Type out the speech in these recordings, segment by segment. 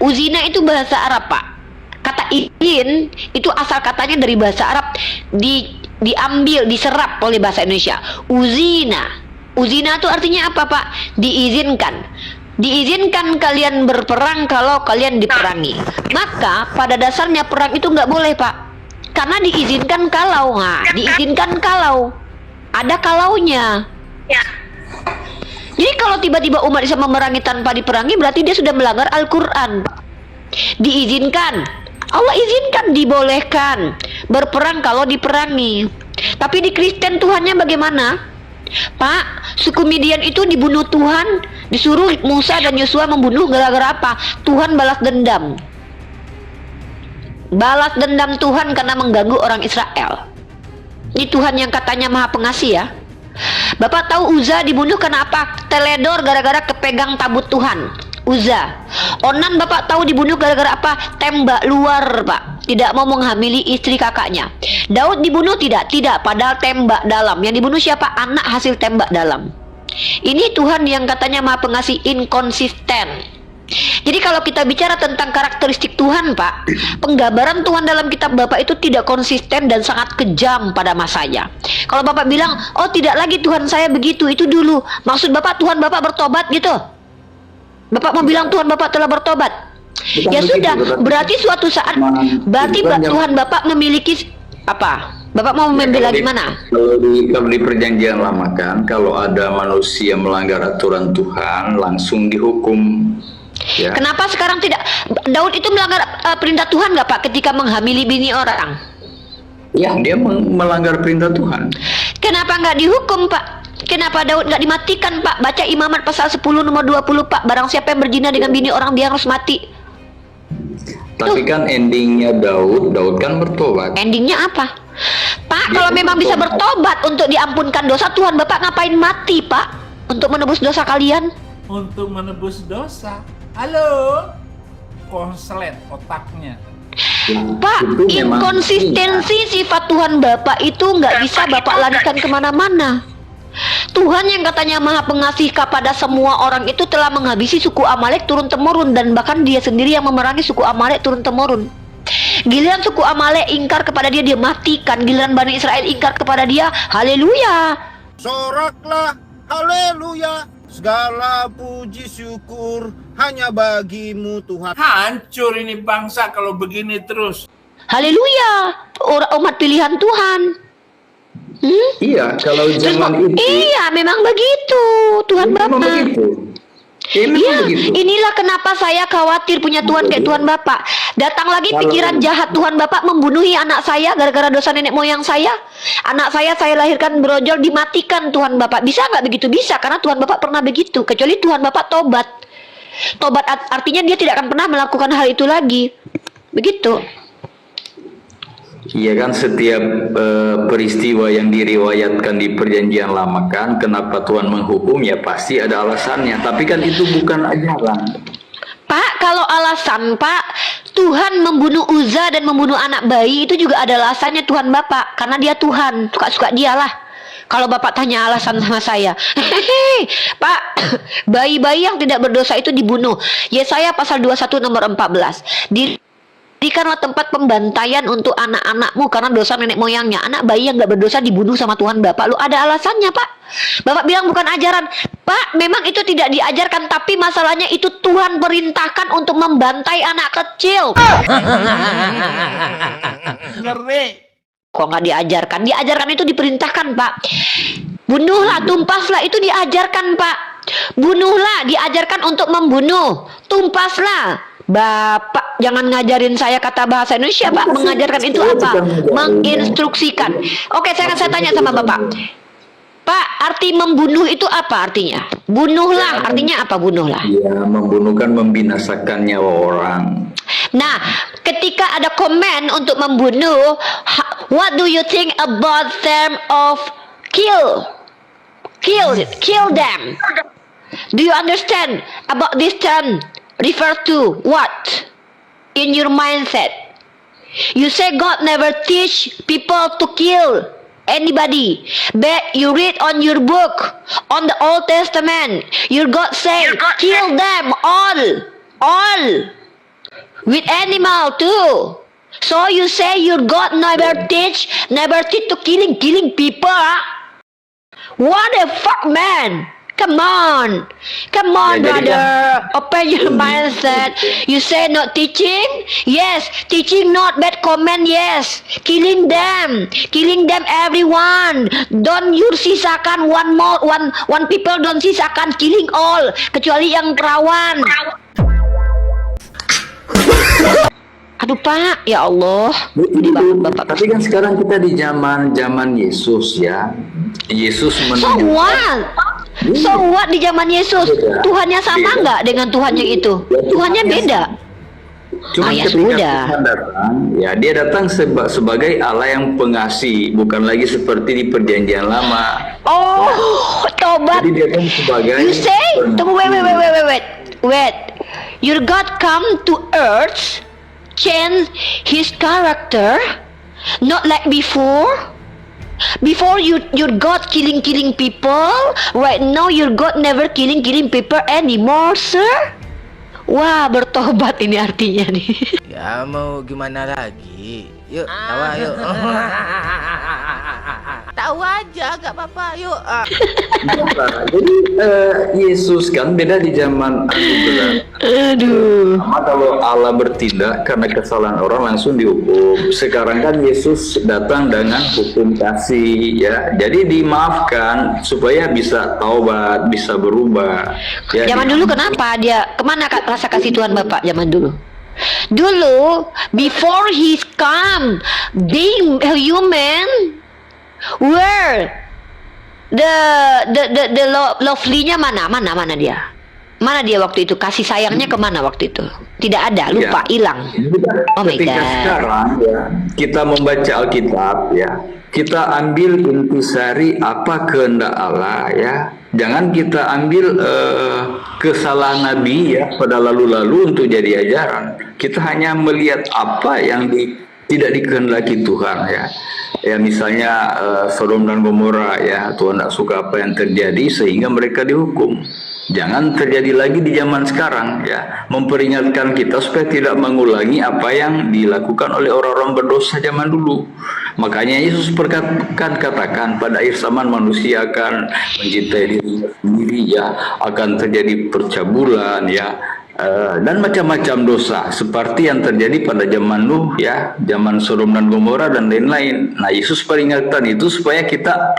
Uzina itu bahasa Arab, Pak. Kata izin itu asal katanya dari bahasa Arab, diambil, diserap oleh bahasa Indonesia. Uzina. Uzina itu artinya apa, Pak? Diizinkan. Diizinkan kalian berperang kalau kalian diperangi. Maka pada dasarnya perang itu nggak boleh, Pak. Karena diizinkan kalau, diizinkan kalau. Ada kalaunya. Ya. Jadi kalau tiba-tiba umat bisa memerangi tanpa diperangi, berarti dia sudah melanggar Al-Quran. Diizinkan, Allah izinkan, dibolehkan berperang kalau diperangi. Tapi di Kristen Tuhannya bagaimana? Pak, suku Midian itu dibunuh Tuhan, disuruh Musa dan Yosua membunuh gara-gara apa? Tuhan balas dendam. Balas dendam Tuhan karena mengganggu orang Israel. Ini Tuhan yang katanya maha pengasih ya. Bapak tahu Uza dibunuh karena apa? Teledor gara-gara kepegang tabut Tuhan. Uza. Onan Bapak tahu dibunuh gara-gara apa? Tembak luar, Pak. Tidak mau menghamili istri kakaknya. Daud dibunuh tidak? Tidak, padahal tembak dalam. Yang dibunuh siapa? Anak hasil tembak dalam. Ini Tuhan yang katanya maha pengasih, inkonsisten. Jadi kalau kita bicara tentang karakteristik Tuhan, Pak, penggambaran Tuhan dalam kitab Bapak itu tidak konsisten dan sangat kejam pada masanya. Kalau Bapak bilang, oh tidak lagi Tuhan saya begitu, itu dulu. Maksud Bapak Tuhan Bapak bertobat gitu? Bapak mau bilang Tuhan Bapak telah bertobat? Bukan Ya begitu, sudah, berarti suatu saat, berarti bukan Tuhan Bapak memiliki apa? Bapak mau membela gimana? Kalau di perjanjian lama kan, kalau ada manusia melanggar aturan Tuhan, langsung dihukum. Ya. Kenapa sekarang tidak? Daud itu melanggar perintah Tuhan nggak, Pak, ketika menghamili bini orang? Ya, dia melanggar perintah Tuhan. Kenapa nggak dihukum, Pak? Kenapa Daud nggak dimatikan, Pak? Baca Imamat pasal 10 nomor 20, Pak. Barang siapa yang berzina dengan bini orang, dia harus mati. Tapi kan endingnya Daud kan bertobat. Endingnya apa? Pak, Dia kalau kan memang bisa bertobat. bertobat untuk diampunkan dosa, Tuhan Bapak ngapain mati, Pak? Untuk menebus dosa kalian? Untuk menebus dosa. Halo, konslet otaknya. Pak, Itu memang inkonsistensi sifat Tuhan Bapak itu nggak bisa Bapak larikan kemana-mana. Tuhan yang katanya maha pengasih kepada semua orang itu telah menghabisi suku Amalek turun-temurun, dan bahkan dia sendiri yang memerangi suku Amalek turun-temurun. Giliran suku Amalek ingkar kepada dia, dia matikan. Giliran Bani Israel ingkar kepada dia, haleluya. Soraklah, haleluya. Segala puji syukur hanya bagimu Tuhan. Hancur ini bangsa kalau begini terus. Haleluya, umat pilihan Tuhan. Iya, kalau Terus zaman itu. iya, memang begitu Tuhan memang Bapak. begitu. Memang Iya, begitu. inilah kenapa saya khawatir punya Tuhan kayak Tuhan Bapak. Datang lagi Kalau- pikiran jahat Tuhan Bapak membunuhi anak saya gara-gara dosa nenek moyang saya. Anak saya lahirkan brojol, dimatikan Tuhan Bapak. Bisa nggak begitu? Bisa, karena Tuhan Bapak pernah begitu. Kecuali Tuhan Bapak tobat. Tobat artinya dia tidak akan pernah melakukan hal itu lagi. Begitu. Iya kan, setiap peristiwa yang diriwayatkan di perjanjian lama kan, kenapa Tuhan menghukum, ya pasti ada alasannya. Tapi kan itu bukan ajaran. Pak, kalau alasan Pak, Tuhan membunuh Uza dan membunuh anak bayi itu juga ada alasannya Tuhan Bapak. Karena dia Tuhan, suka-suka dialah. Kalau Bapak tanya alasan sama saya, hehehe, Pak, bayi-bayi yang tidak berdosa itu dibunuh. Yesaya pasal 21 nomor 14. Dirikanlah tempat pembantaian untuk anak-anakmu karena dosa nenek moyangnya. Anak bayi yang nggak berdosa dibunuh sama Tuhan Bapak. Lu ada alasannya, Pak. Bapak bilang bukan ajaran. Pak, memang itu tidak diajarkan, tapi masalahnya itu Tuhan perintahkan untuk membantai anak kecil. Ngeri. Kok nggak diajarkan? Diajarkan itu diperintahkan, Pak. Bunuhlah, tumpaslah, itu diajarkan, Pak. Bunuhlah, diajarkan untuk membunuh. Tumpaslah. Bapak jangan ngajarin saya kata bahasa Indonesia, Pak. Mengajarkan itu apa? Menginstruksikan. Oke, saya tanya sama Bapak. Pak, arti membunuh itu apa artinya? Bunuhlah, artinya apa bunuhlah? Ya, membunuh kan membinasakan nyawa orang. Nah, ketika ada komen untuk membunuh, what do you think about term of kill? Kill them. Do you understand about this term? Refer to what? In your mindset. You say God never teach people to kill anybody, but you read on your book, on the Old Testament, your God say, kill them all. with animal too. So you say your God never teach to killing people? Huh? What the fuck, man? Come on, Ya, jadi brother. Open your mindset. You say not teaching? Yes, teaching not bad comment. Yes, killing them everyone. Don't you sisakan one people, don't sisakan killing all, kecuali yang perawan. Aduh Pak, ya Allah. Ini bapak. Tapi kan sekarang kita di zaman Yesus ya. Yesus So menunjukkan what? So what di zaman Yesus? Beda. Tuhannya sama Beda. nggak dengan Tuhannya itu? Ya, Tuhannya beda. Cuma ya ketika sudah. Tuhan datang, ya dia datang sebagai Allah yang pengasih, bukan lagi seperti di perjanjian lama. Oh, tobat. Jadi dia datang sebagai You say? Tunggu, pengasih. wait. Your God come to earth, change His character, not like before. Before your God killing people, right now your God never killing people anymore, sir. Wah, bertobat ini artinya nih. Ya mau gimana lagi? Yuk, tawa yuk. Tawa aja, gak apa-apa. Yuk. Jadi Yesus kan beda di zaman anugerah. Aduh. Sama kalau Allah bertindak karena kesalahan orang langsung dihukum. Sekarang kan Yesus datang dengan hukum kasih, ya. Jadi dimaafkan supaya bisa taubat, bisa berubah. Ya, Zaman dulu kenapa dia kemana rasa kasih Tuhan Bapak zaman dulu? Dulu before he come being a human, where the lovely-nya mana dia? Mana dia waktu itu? Kasih sayangnya kemana waktu itu? Tidak ada, lupa, hilang. Oh my Ketika God. sekarang ya, kita membaca Alkitab ya, kita ambil intisari apa kehendak Allah ya. Jangan kita ambil kesalahan Nabi ya pada lalu-lalu untuk jadi ajaran. Kita hanya melihat apa yang tidak dikehendaki Tuhan ya. Ya misalnya Sodom dan Gomora ya, Tuhan tidak suka apa yang terjadi sehingga mereka dihukum. Jangan terjadi lagi di zaman sekarang ya. Memperingatkan kita supaya tidak mengulangi apa yang dilakukan oleh orang-orang berdosa zaman dulu. Makanya Yesus katakan pada akhir zaman manusia akan mencintai dirinya sendiri ya, akan terjadi percabulan ya, dan macam-macam dosa seperti yang terjadi pada zaman Nuh ya, zaman Sodom dan Gomora dan lain-lain. Nah, Yesus peringatkan itu supaya kita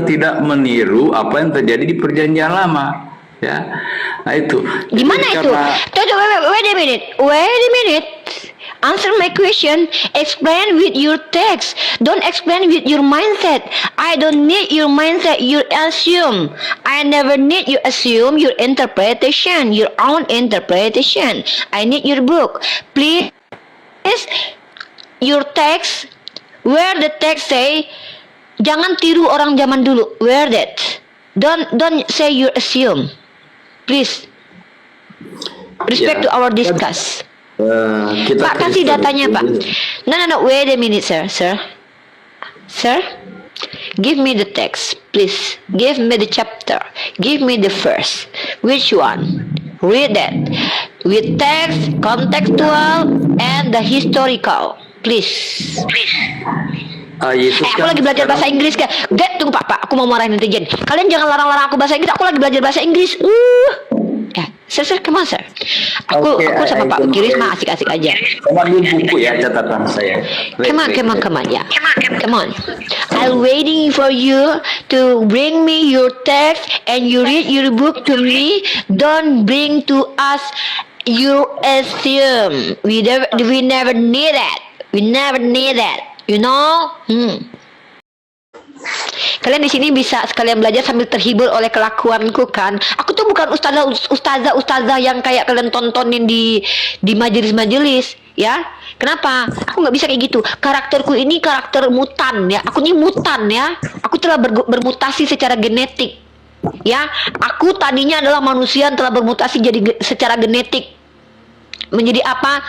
tidak meniru apa yang terjadi di perjanjian lama. Ya, nah itu. Gimana Jadi itu? Wait a minute. Answer my question. Explain with your text. Don't explain with your mindset. I don't need your mindset. You assume. I never need you assume your interpretation, your own interpretation. I need your book. Please, your text. Where the text say, jangan tiru orang zaman dulu. Where that? Don't say you assume. Please. Respect to Ya, our discuss. Kita Pak, kasih Kristen datanya, itu- Pak. No. Wait a minute, sir. Sir, give me the text, please. Give me the chapter. Give me the verse. Which one? Read that. With text, contextual, and the historical. Please. Yesus Aku lagi belajar bahasa Inggris kan. Tunggu Pak. Aku mau marahin netizen. Kalian jangan larang-larang aku bahasa Inggris. Aku lagi belajar bahasa Inggris. Ya, sir, come on, sir. Aku sama Pak Kiris mah asik-asik aja. Sama ambil buku ya, catatan saya. Come on, ya. Come on. I'm waiting for you to bring me your text and you read your book to me. Don't bring to us you assume. We never need that. You know? Kalian di sini bisa sekalian belajar sambil terhibur oleh kelakuanku kan. Aku tuh bukan ustazah yang kayak kalian tontonin di majelis-majelis ya. Kenapa? Aku nggak bisa kayak gitu. Karakterku ini karakter mutan ya. Aku ini mutan ya. Aku telah bermutasi secara genetik ya. Aku tadinya adalah manusia yang telah bermutasi secara genetik menjadi apa?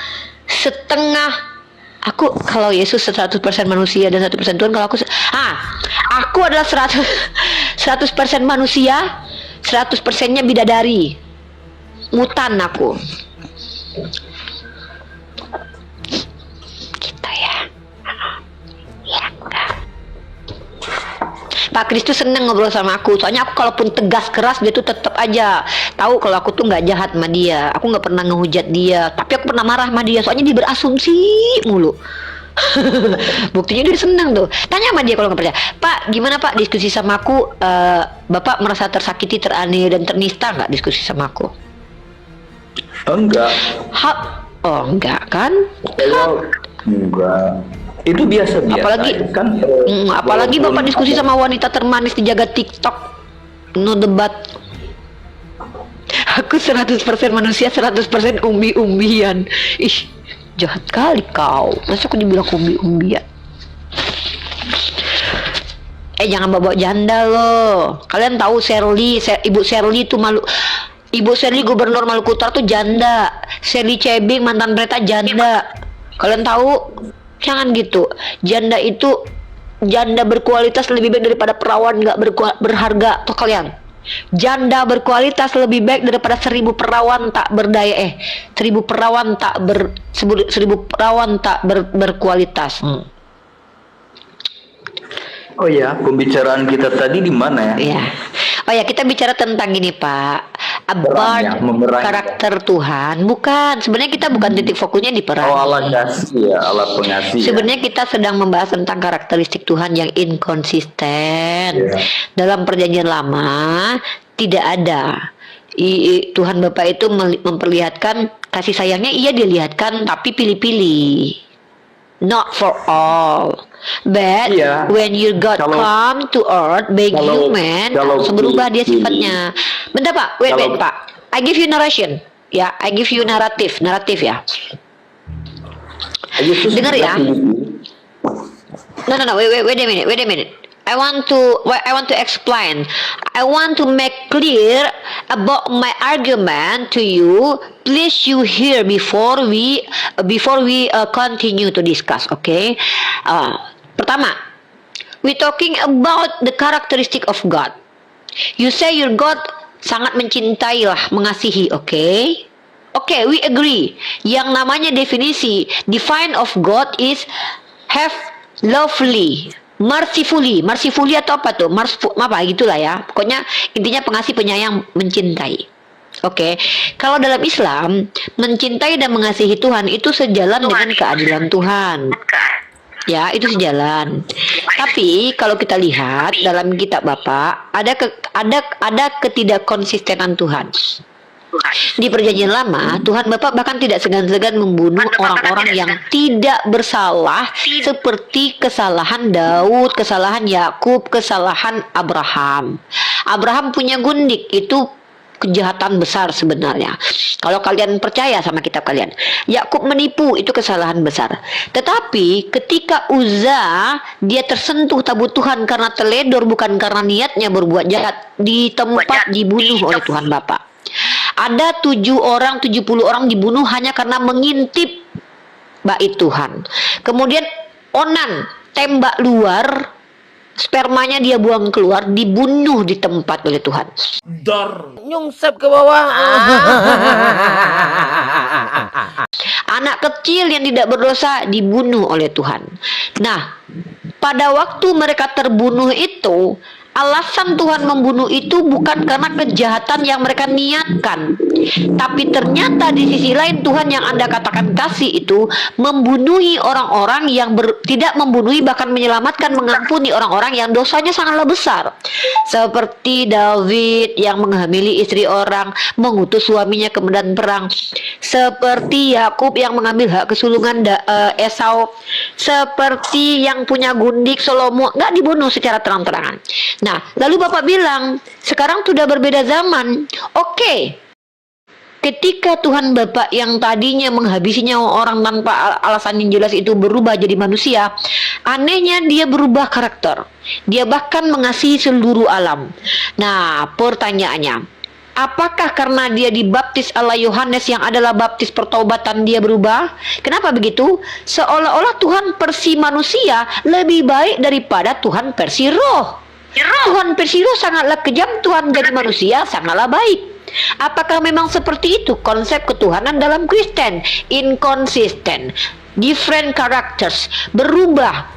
Setengah. Aku kalau Yesus 100% manusia dan 100% Tuhan, kalau aku adalah 100% manusia, 100%-nya bidadari. Mutan aku. Pak Kris tuh seneng ngobrol sama aku. Soalnya aku kalaupun tegas keras dia tuh tetap aja tahu kalau aku tuh nggak jahat sama dia. Aku nggak pernah ngehujat dia. Tapi aku pernah marah sama dia. Soalnya dia berasumsi mulu. Buktinya dia seneng tuh. Tanya sama dia kalau nggak percaya. Pak, gimana Pak diskusi sama aku? Bapak merasa tersakiti, teraniaya dan ternista nggak diskusi sama aku? Enggak. Oh enggak kan? Enggak. Itu biasa-biasa. Apalagi kan apalagi walaupun Bapak diskusi sama wanita termanis di jagat TikTok. No debat. Aku 100% manusia, 100% umbi-umbian. Ih, jahat kali kau. Masa aku dibilang umbi-umbian? Jangan bawa janda loh. Kalian tahu Ibu Shirley itu malu. Ibu Shirley gubernur Maluku Utara tuh janda. Shirley Cebing mantan pendeta janda. Kalian tahu? Jangan gitu. Janda berkualitas lebih baik daripada perawan nggak berharga. Tuh kalian. Janda berkualitas lebih baik daripada 1000 perawan tak berdaya. 1000 perawan tak berkualitas. Oh ya, pembicaraan kita tadi di mana ya? Iya. Oh ya, kita bicara tentang ini Pak. Memerangi. Karakter Tuhan. Bukan, sebenarnya kita bukan titik fokusnya di peran. Oh, Allah kasih ya, Allah pengasih. Sebenarnya kita sedang membahas tentang karakteristik Tuhan yang inkonsisten. Ya. Dalam perjanjian lama tidak ada. Tuhan Bapa itu memperlihatkan kasih sayangnya, iya dilihatkan tapi pilih-pilih. Not for all. But when you God come to earth, being human, langsung berubah dia sifatnya. Bentar Pak, wait Pak. I give you narration. Ya, I give you naratif ya. Dengar ya. No, wait a minute. I want to explain. I want to make clear about my argument to you. Please you hear before we continue to discuss. Okay. Pertama, we talking about the characteristic of God. You say your God sangat mencintai lah, mengasihi. Okay. Okay, we agree. Yang namanya definisi define of God is have lovely. Mercifully atau apa tuh? Apa gitulah ya. Pokoknya intinya pengasih, penyayang, mencintai. Oke. Kalau dalam Islam, mencintai dan mengasihi Tuhan itu sejalan dengan keadilan Tuhan. Ya, itu sejalan. Tapi kalau kita lihat dalam kitab Bapak, ada ketidakkonsistenan Tuhan. Di perjanjian lama, Tuhan Bapa bahkan tidak segan-segan membunuh orang-orang yang tidak bersalah, seperti kesalahan Daud, kesalahan Yakub, kesalahan Abraham. Abraham punya gundik, itu kejahatan besar sebenarnya. Kalau kalian percaya sama kitab kalian, Yakub menipu, itu kesalahan besar. Tetapi ketika Uzza dia tersentuh tabut Tuhan karena teledor, bukan karena niatnya berbuat jahat, di tempat dibunuh oleh Tuhan Bapa. Ada 70 orang dibunuh hanya karena mengintip bait Tuhan. Kemudian Onan tembak luar, spermanya dia buang keluar, dibunuh di tempat oleh Tuhan. Nyungsep ke bawah. Anak kecil yang tidak berdosa dibunuh oleh Tuhan. Nah, pada waktu mereka terbunuh itu, alasan Tuhan membunuh itu bukan karena kejahatan yang mereka niatkan, tapi ternyata di sisi lain Tuhan yang Anda katakan kasih itu membunuhi orang-orang yang tidak membunuhi, bahkan menyelamatkan, mengampuni orang-orang yang dosanya sangatlah besar, seperti David yang menghamili istri orang, mengutus suaminya ke medan perang, seperti Yakub yang mengambil hak kesulungan Esau, seperti yang punya gundik Salomo, nggak dibunuh secara terang-terangan. Nah, lalu Bapak bilang, sekarang sudah berbeda zaman. Oke. Ketika Tuhan Bapak yang tadinya menghabisi nyawa orang tanpa alasan yang jelas itu berubah jadi manusia, anehnya dia berubah karakter. Dia bahkan mengasihi seluruh alam. Nah, pertanyaannya, apakah karena dia dibaptis oleh Yohanes yang adalah baptis pertobatan dia berubah? Kenapa begitu? Seolah-olah Tuhan versi manusia lebih baik daripada Tuhan versi roh. Tuhan versi roh sangatlah kejam, Tuhan jadi manusia sangatlah baik. Apakah memang seperti itu konsep ketuhanan dalam Kristen? Inconsistent, different characters, berubah.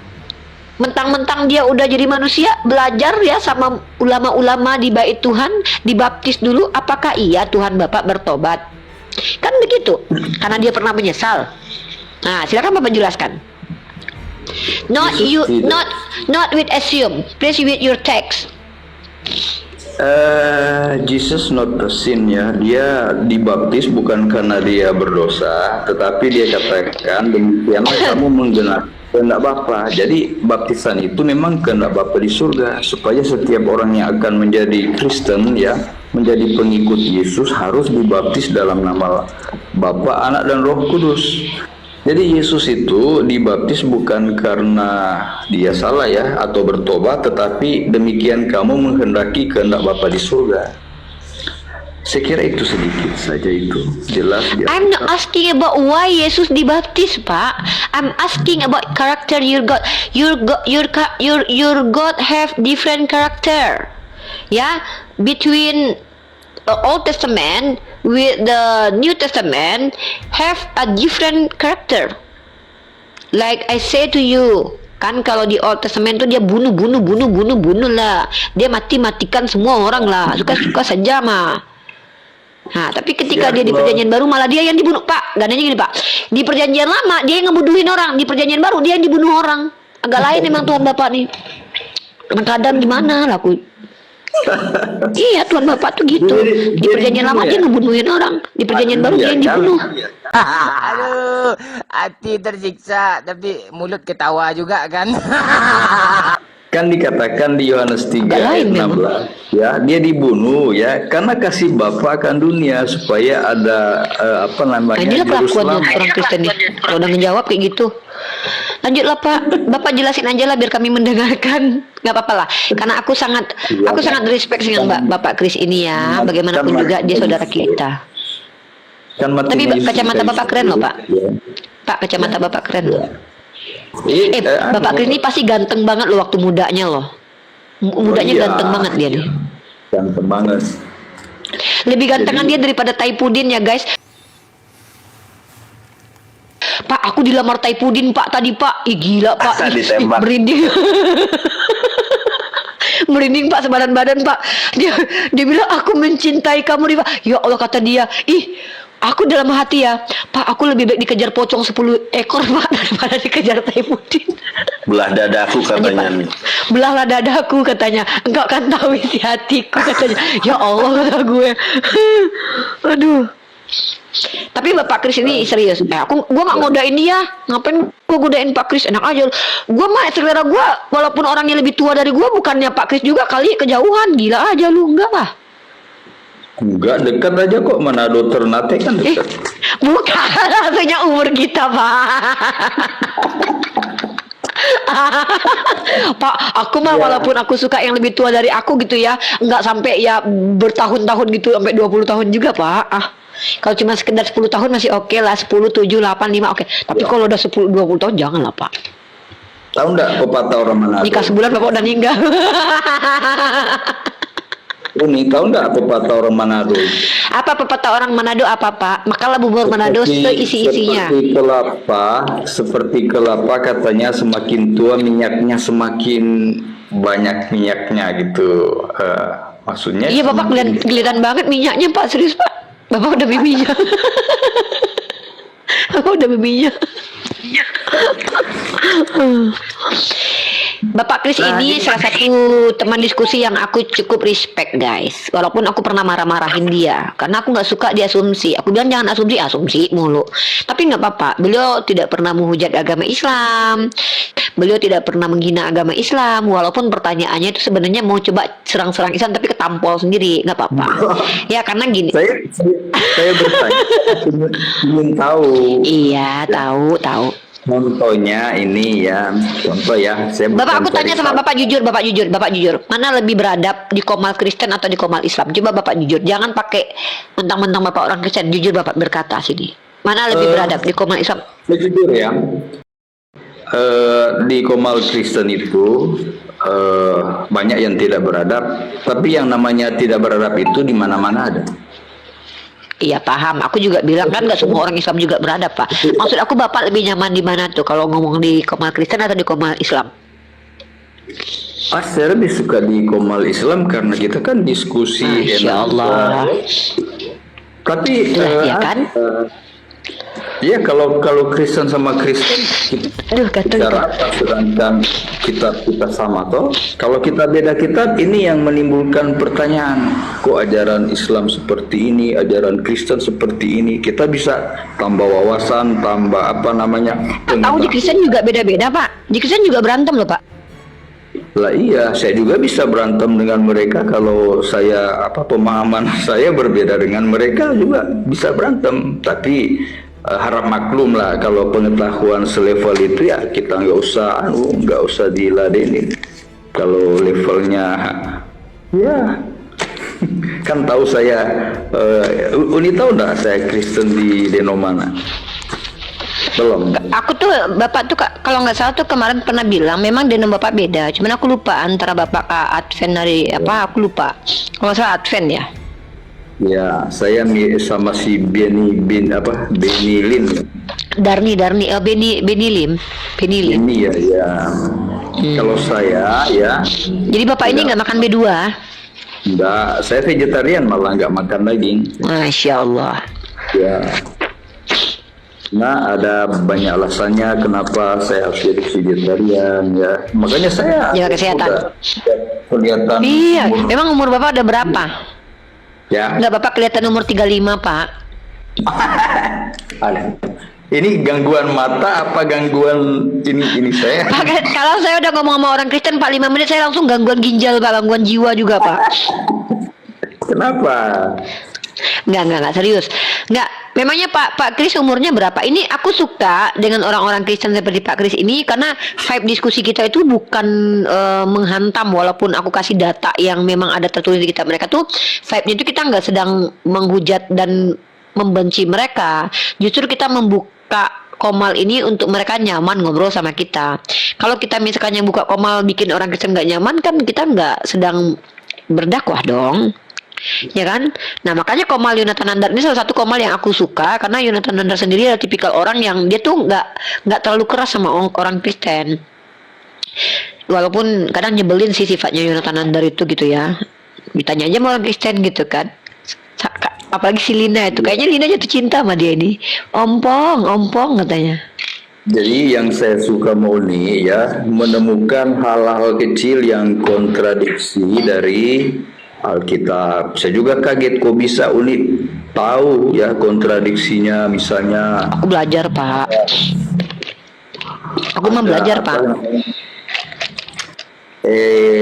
Mentang-mentang dia udah jadi manusia, belajar ya sama ulama-ulama di bait Tuhan, dibaptis dulu, apakah iya Tuhan Bapak bertobat? Kan begitu, karena dia pernah menyesal. Nah, silakan Bapak jelaskan. Not you, not with assume, please with your text. Jesus not the sin ya. Dia dibaptis bukan karena dia berdosa, tetapi dia katakan demikianlah kamu menggenapi kehendak Bapa. Jadi baptisan itu memang kehendak Bapa di surga, supaya setiap orang yang akan menjadi Kristen ya, menjadi pengikut Yesus harus dibaptis dalam nama Bapa, Anak dan Roh Kudus. Jadi Yesus itu dibaptis bukan karena dia salah ya atau bertobat, tetapi demikian kamu menghendaki kehendak Bapa di surga. Saya kira itu sedikit saja, itu jelas. I'm not asking about why Yesus dibaptis, Pak. I'm asking about character your God. Your God have different character. Ya, between Old Testament with the New Testament have a different character. Like I say to you, kan kalau di Old Testament tuh dia bunuh lah. Dia matikan semua orang lah, suka saja mah. Nah, tapi ketika dia di perjanjian baru malah dia yang dibunuh, Pak. Gananya gini, Pak. Di perjanjian lama dia yang ngebunuhin orang, di perjanjian baru dia yang dibunuh orang. Agak lain emang Tuhan Bapak nih. Kadang gimana lah aku. Iya, Tuhan Bapak tuh gitu. Di perjanjian lama dia ngebunuhin orang, di perjanjian baru dia yang dibunuh. Aduh, hati tersiksa tapi mulut ketawa juga kan. Kan dikatakan di Yohanes 3 ayat 16 ya, dia dibunuh ya karena kasih Bapa akan dunia, supaya ada apa namanya, inilah kelakuan orang Kristen nih. Kalau udah ngejawab kayak gitu, lanjutlah Pak. Bapak jelasin aja lah biar kami mendengarkan. Nggak apa-apa lah, karena aku sangat respect dengan Bapak Kris ini ya. Bagaimanapun juga dia saudara kita. Tapi kacamata Bapak keren loh, Pak. Pak, kacamata Bapak keren loh. Bapak Kris ini pasti ganteng banget loh waktu mudanya loh. Mudanya ganteng banget dia nih. Ganteng banget. Lebih gantengan dia daripada Taipudin ya guys. Pak, aku dilamar Taipudin Pak tadi Pak. Ih gila Pak. Merinding. Merinding Pak sebadan-badan Pak. Dia bilang aku mencintai kamu nih Pak. Ya Allah kata dia. Ih, aku dalam hati ya, Pak, aku lebih baik dikejar pocong 10 ekor Pak daripada dikejar Taipudin. Belah dadaku katanya nih. Belahlah dadaku katanya. Engkau kan tahu isi hatiku katanya. Ya Allah kata gue. Aduh. Tapi Bapak Kris ini serius. Gua nggak ngodain dia. Ngapain gua godain Pak Kris? Enak aja. Gua mah selera gua, walaupun orangnya lebih tua dari gua, bukannya Pak Kris juga kali kejauhan. Gila aja lu, enggak lah. Enggak, dekat aja kok, Manado Ternate kan dekat. Bukan, rasanya umur kita Pak. Pak, aku mah walaupun aku suka yang lebih tua dari aku gitu ya, enggak sampai ya bertahun-tahun gitu, sampai 20 tahun juga Pak. Kalau cuma sekedar 10 tahun masih oke lah, 10, 7, 8, 5 oke. Tapi kalau udah 10, 20 tahun jangan lah Pak. Tahu enggak pepatah orang Manado? Nikah sebulan Bapak udah meninggal. Ini tahu enggak pepatah orang Manado? Apa pepatah orang Manado apa Pak? Makalah bubur Manado seisi-isinya. Seperti kelapa katanya, semakin tua minyaknya semakin banyak minyaknya gitu. Maksudnya? Iya Bapak kelihatan banget minyaknya Pak, serius Pak. Bapak udah minyak. Bapak udah minyak. Bapak Kris ini salah satu teman diskusi yang aku cukup respect guys. Walaupun aku pernah marah-marahin dia karena aku nggak suka diasumsi. Aku bilang jangan asumsi mulu. Tapi nggak apa-apa. Beliau tidak pernah menghujat agama Islam. Beliau tidak pernah menghina agama Islam. Walaupun pertanyaannya itu sebenarnya mau coba serang-serang Islam tapi ketampol sendiri. Nggak apa-apa. Ya karena gini. Saya bertanya. Ingin tahu. Iya tahu. Contohnya ini ya, contoh ya. Bapak, aku tanya sama Bapak jujur. Mana lebih beradab di Komal Kristen atau di Komal Islam? Coba Bapak jujur, jangan pakai mentang-mentang Bapak orang Kristen. Jujur Bapak berkata sini. Mana lebih beradab di Komal Islam? Jujur ya. Di Komal Kristen itu banyak yang tidak beradab, tapi yang namanya tidak beradab itu di mana-mana ada. Iya paham, aku juga bilang kan nggak semua orang Islam juga beradab Pak. Maksud aku Bapak lebih nyaman di mana tuh kalau ngomong di Komal Kristen atau di Komal Islam? Saya lebih suka di Komal Islam karena kita kan diskusi Masya enak. Allah. Tapi Lah, ya kan? ya kalau Kristen sama Kristen kita Aduh, gatel itu. bicara apa, sedangkan kita sama toh. Kalau kita beda kitab, ini yang menimbulkan pertanyaan. Kok ajaran Islam seperti ini, ajaran Kristen seperti ini? Kita bisa tambah wawasan, tambah apa namanya? Tahu di Kristen juga beda-beda, Pak. Di Kristen juga berantem loh, Pak. Lah iya, saya juga bisa berantem dengan mereka kalau saya pemahaman saya berbeda dengan mereka juga bisa berantem. Tapi harap maklum lah kalau pengetahuan selevel itu ya kita nggak usah diladenin. Kalau levelnya ya kan tahu saya Uni tahu nggak saya Kristen di Deno mana? Belum. Aku tuh bapak tuh kalau nggak salah tuh kemarin pernah bilang memang denom bapak beda. Cuman aku lupa antara bapak ke Advent dari apa, aku lupa. Kalau nggak salah Advent ya. Ya, saya sama si Beni Lim. Beni Lim. Ini ya. Kalau saya ya. Jadi bapak ini nggak makan B2? Enggak, saya vegetarian malah nggak makan daging. Masya Allah. Ya. Nah, ada banyak alasannya kenapa saya harus jadi vegetarian ya. Makanya saya Jaga kesehatan. Kelihatan. Iya, emang umur bapak ada berapa? Ya. Nggak, bapak kelihatan umur 35, Pak. Ini gangguan mata apa gangguan ini saya? Pak, kalau saya udah ngomong sama orang Kristen 5 menit saya langsung gangguan ginjal, Pak, gangguan jiwa juga, Pak. Kenapa? Enggak, serius. Enggak, memangnya Pak Kris umurnya berapa? Ini aku suka dengan orang-orang Kristen seperti Pak Kris ini karena vibe diskusi kita itu bukan menghantam, walaupun aku kasih data yang memang ada tertulis di kitab mereka tuh, vibe-nya itu kita nggak sedang menghujat dan membenci mereka. Justru kita membuka Komal ini untuk mereka nyaman ngobrol sama kita. Kalau kita misalkan yang buka Komal bikin orang Kristen nggak nyaman, kan kita nggak sedang berdakwah dong. Ya kan? Nah, makanya Komal Yonatan Nandar ini salah satu Komal yang aku suka karena Yonatan Nandar sendiri adalah tipikal orang yang dia tuh nggak terlalu keras sama orang Kristen. Walaupun kadang nyebelin sih sifatnya Yonatan Nandar itu gitu ya. Ditanya aja sama orang Kristen gitu kan. Apalagi si Lina itu, kayaknya Lina jatuh cinta sama dia ini. Ompong katanya. Jadi yang saya suka mau nih ya menemukan hal-hal kecil yang kontradiksi dari Alkitab. Saya juga kaget kok bisa Uni tahu ya kontradiksinya, misalnya. Aku belajar, Pak. Aku mah belajar, Pak.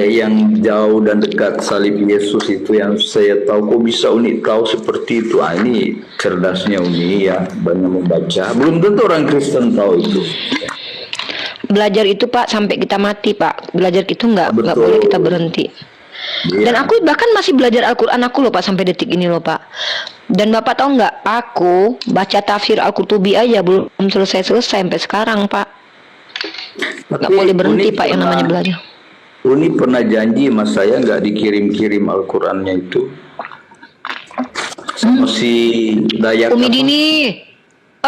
Yang jauh dan dekat salib Yesus itu yang saya tahu, kok bisa Uni tahu seperti itu. Ini cerdasnya Uni ya, banyak membaca. Belum tentu orang Kristen tahu itu. Belajar itu, Pak, sampai kita mati, Pak. Belajar itu nggak boleh kita berhenti. Ya. Dan aku bahkan masih belajar Al-Quran aku loh, Pak, sampai detik ini loh, Pak. Dan Bapak tahu nggak, aku baca tafsir Al-Qurtubi aja belum selesai sampai sekarang, Pak. Nggak boleh berhenti, Pak, yang namanya belajar. Uni pernah janji sama saya nggak dikirim-kirim Al-Qurannya itu. Sama si Dayak. Umi Dini.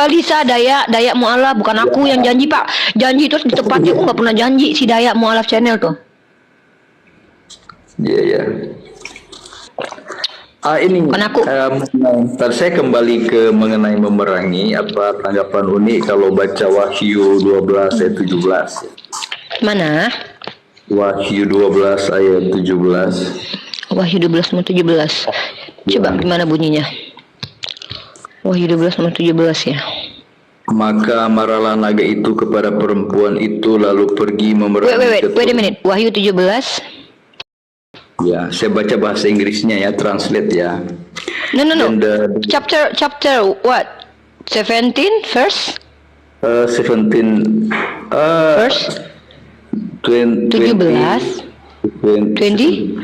Lisa, Dayak Mu'alaf, bukan aku yang janji, Pak. Janji terus ditepati, aku nggak pernah janji si Dayak Mu'alaf channel tuh. Iya. Ini Bukan aku. Ntar saya kembali ke mengenai memerangi. Apa tanggapan Uni kalau baca Wahyu 12 ayat 17? Mana? Wahyu 12 ayat 17. Wahyu 12 sama 17. Coba gimana bunyinya? Wahyu 12 sama 17 ya. Maka marahlah naga itu kepada perempuan itu lalu pergi memerangi. Wait a minute. Wahyu 17. Ya, saya baca bahasa Inggrisnya ya, translate ya. No. And, Chapter what? 17 verse? 17 Verse 20 17 20 2070.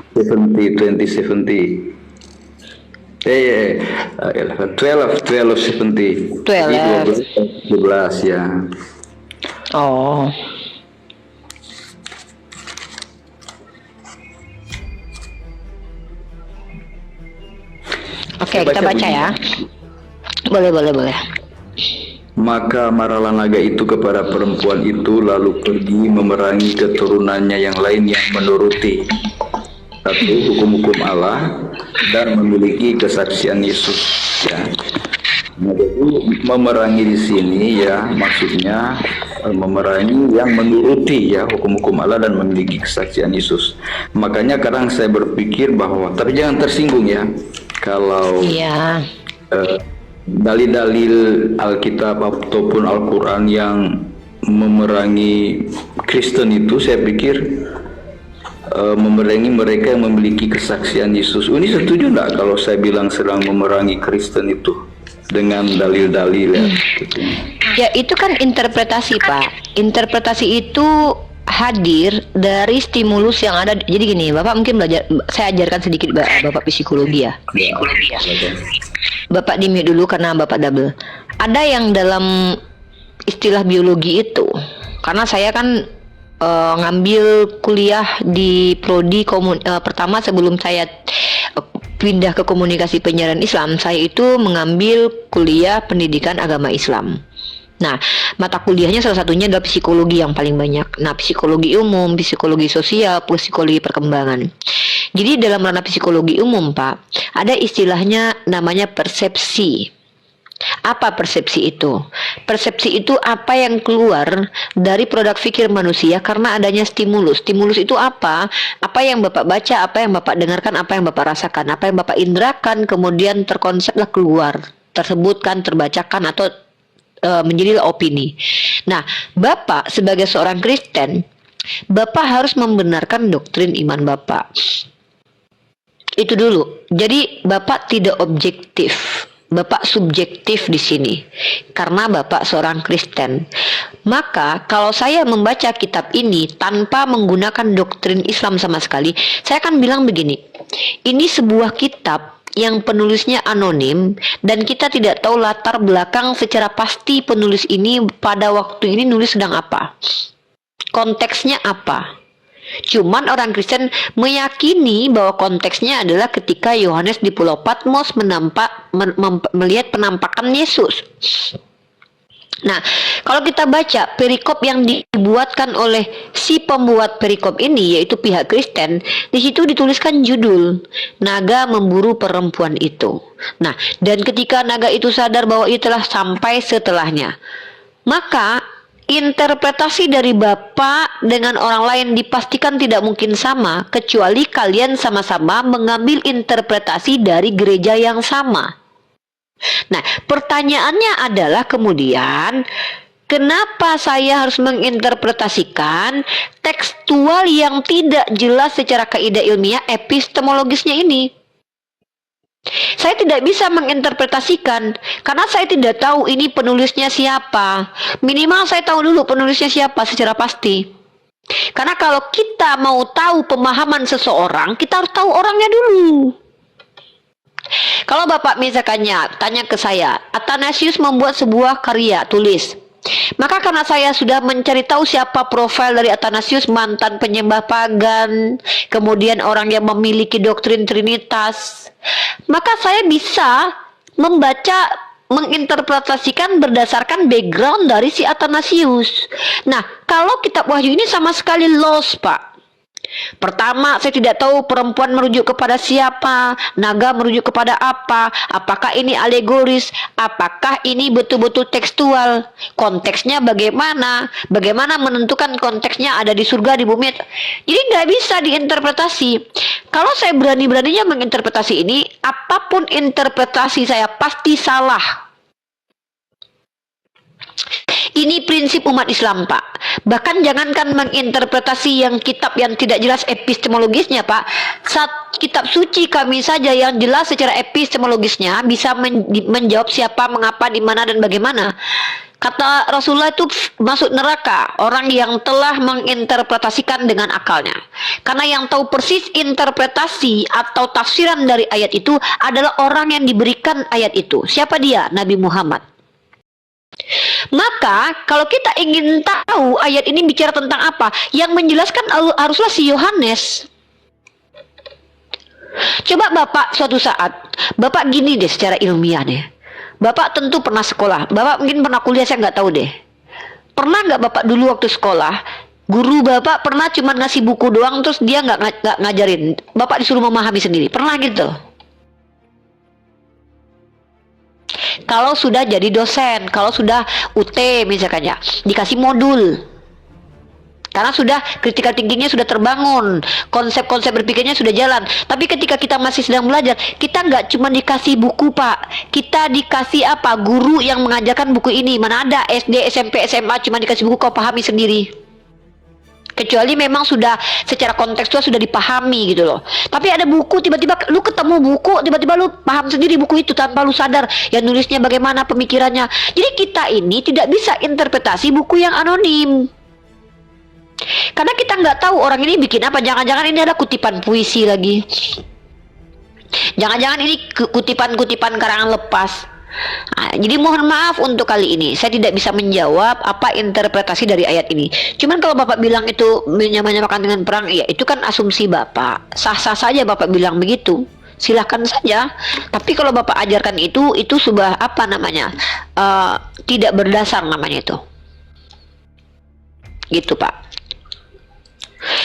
12 ya. Oh. Oke, kita baca ya. Boleh. Maka marahlah naga itu kepada perempuan itu, lalu pergi memerangi keturunannya yang lain yang menuruti satu hukum-hukum Allah dan memiliki kesaksian Yesus. Ya. Nah, jadi memerangi di sini ya maksudnya memerangi yang menuruti ya hukum-hukum Allah dan memiliki kesaksian Yesus. Makanya kadang saya berpikir bahwa, tapi jangan tersinggung ya, kalau Iya. dalil-dalil Alkitab ataupun Al-Quran yang memerangi Kristen itu, saya pikir memerangi mereka yang memiliki kesaksian Yesus. Ini setuju enggak kalau saya bilang sedang memerangi Kristen itu dengan dalil-dalil ya? Gitu. Ya, itu kan interpretasi, Pak. Interpretasi itu hadir dari stimulus yang ada. Jadi gini, Bapak mungkin belajar, saya ajarkan sedikit Bapak psikologi ya. Bapak di-mute dulu karena Bapak double. Ada yang dalam istilah biologi itu, karena saya kan ngambil kuliah di prodi pertama sebelum saya pindah ke komunikasi penyiaran Islam, saya itu mengambil kuliah pendidikan agama Islam. Nah, mata kuliahnya salah satunya adalah psikologi yang paling banyak. Nah, psikologi umum, psikologi sosial, psikologi perkembangan. Jadi dalam ranah psikologi umum, Pak, ada istilahnya namanya persepsi. Apa persepsi itu? Persepsi itu apa yang keluar dari produk pikir manusia karena adanya stimulus. Stimulus itu apa? Apa yang Bapak baca, apa yang Bapak dengarkan, apa yang Bapak rasakan, apa yang Bapak indrakan, kemudian terkonseplah keluar, tersebutkan, terbacakan, atau menjadilah opini. Nah, Bapak sebagai seorang Kristen, Bapak harus membenarkan doktrin iman Bapak. Itu dulu. Jadi Bapak tidak objektif. Bapak subjektif di sini karena Bapak seorang Kristen. Maka kalau saya membaca kitab ini tanpa menggunakan doktrin Islam sama sekali, saya akan bilang begini. Ini sebuah kitab yang penulisnya anonim dan kita tidak tahu latar belakang secara pasti penulis ini pada waktu ini nulis sedang apa. Konteksnya apa? Cuman orang Kristen meyakini bahwa konteksnya adalah ketika Yohanes di Pulau Patmos melihat penampakan Yesus. Nah, kalau kita baca perikop yang dibuatkan oleh si pembuat perikop ini, yaitu pihak Kristen, di situ dituliskan judul Naga Memburu Perempuan Itu. Nah, dan ketika naga itu sadar bahwa ia telah sampai setelahnya, maka interpretasi dari Bapak dengan orang lain dipastikan tidak mungkin sama, kecuali kalian sama-sama mengambil interpretasi dari gereja yang sama. Nah, pertanyaannya adalah kemudian, kenapa saya harus menginterpretasikan tekstual yang tidak jelas secara kaidah ilmiah epistemologisnya ini? Saya tidak bisa menginterpretasikan karena saya tidak tahu ini penulisnya siapa. Minimal saya tahu dulu penulisnya siapa secara pasti. Karena kalau kita mau tahu pemahaman seseorang, kita harus tahu orangnya dulu. Kalau Bapak misalkannya tanya ke saya, Athanasius membuat sebuah karya tulis. Maka karena saya sudah mencari tahu siapa profil dari Athanasius, mantan penyembah pagan, kemudian orang yang memiliki doktrin Trinitas, maka saya bisa membaca, menginterpretasikan berdasarkan background dari si Athanasius. Nah, kalau kitab Wahyu ini sama sekali lost, Pak. Pertama, saya tidak tahu perempuan merujuk kepada siapa, naga merujuk kepada apa, apakah ini alegoris, apakah ini betul-betul tekstual, konteksnya bagaimana, bagaimana menentukan konteksnya ada di surga, di bumi. Jadi nggak bisa diinterpretasi. Kalau saya berani-beraninya menginterpretasi ini, apapun interpretasi saya pasti salah. Ini prinsip umat Islam, Pak. Bahkan jangankan menginterpretasi yang kitab yang tidak jelas epistemologisnya, Pak. Saat kitab suci kami saja yang jelas secara epistemologisnya bisa menjawab siapa, mengapa, di mana, dan bagaimana. Kata Rasulullah itu masuk neraka orang yang telah menginterpretasikan dengan akalnya. Karena yang tahu persis interpretasi atau tafsiran dari ayat itu adalah orang yang diberikan ayat itu. Siapa dia? Nabi Muhammad. Maka kalau kita ingin tahu ayat ini bicara tentang apa, yang menjelaskan haruslah si Yohanes. Coba Bapak suatu saat, Bapak gini deh secara ilmiah deh. Bapak tentu pernah sekolah. Bapak mungkin pernah kuliah, saya nggak tahu deh. Pernah nggak Bapak dulu waktu sekolah, guru Bapak pernah cuma ngasih buku doang, terus dia nggak ngajarin. Bapak disuruh memahami sendiri. Pernah gitu? Kalau sudah jadi dosen, kalau sudah UT misalkan ya, dikasih modul. Karena sudah critical thinkingnya sudah terbangun, konsep-konsep berpikirnya sudah jalan. Tapi ketika kita masih sedang belajar, kita nggak cuma dikasih buku Pak, kita dikasih apa? Guru yang mengajarkan buku ini. Mana ada SD, SMP, SMA cuma dikasih buku kau pahami sendiri. Kecuali memang sudah secara kontekstual sudah dipahami gitu loh. Tapi ada buku tiba-tiba lu ketemu buku, tiba-tiba lu paham sendiri buku itu tanpa lu sadar yang nulisnya bagaimana pemikirannya. Jadi kita ini tidak bisa interpretasi buku yang anonim. Karena kita nggak tahu orang ini bikin apa. Jangan-jangan ini ada kutipan puisi lagi. Jangan-jangan ini kutipan-kutipan karangan lepas. Nah, jadi mohon maaf untuk kali ini saya tidak bisa menjawab apa interpretasi dari ayat ini. Cuman kalau Bapak bilang itu menyamakan dengan perang, ya itu kan asumsi Bapak. Sah-sah saja Bapak bilang begitu. Silahkan saja. Tapi kalau Bapak ajarkan itu sudah apa namanya? Tidak berdasar namanya itu. Gitu Pak.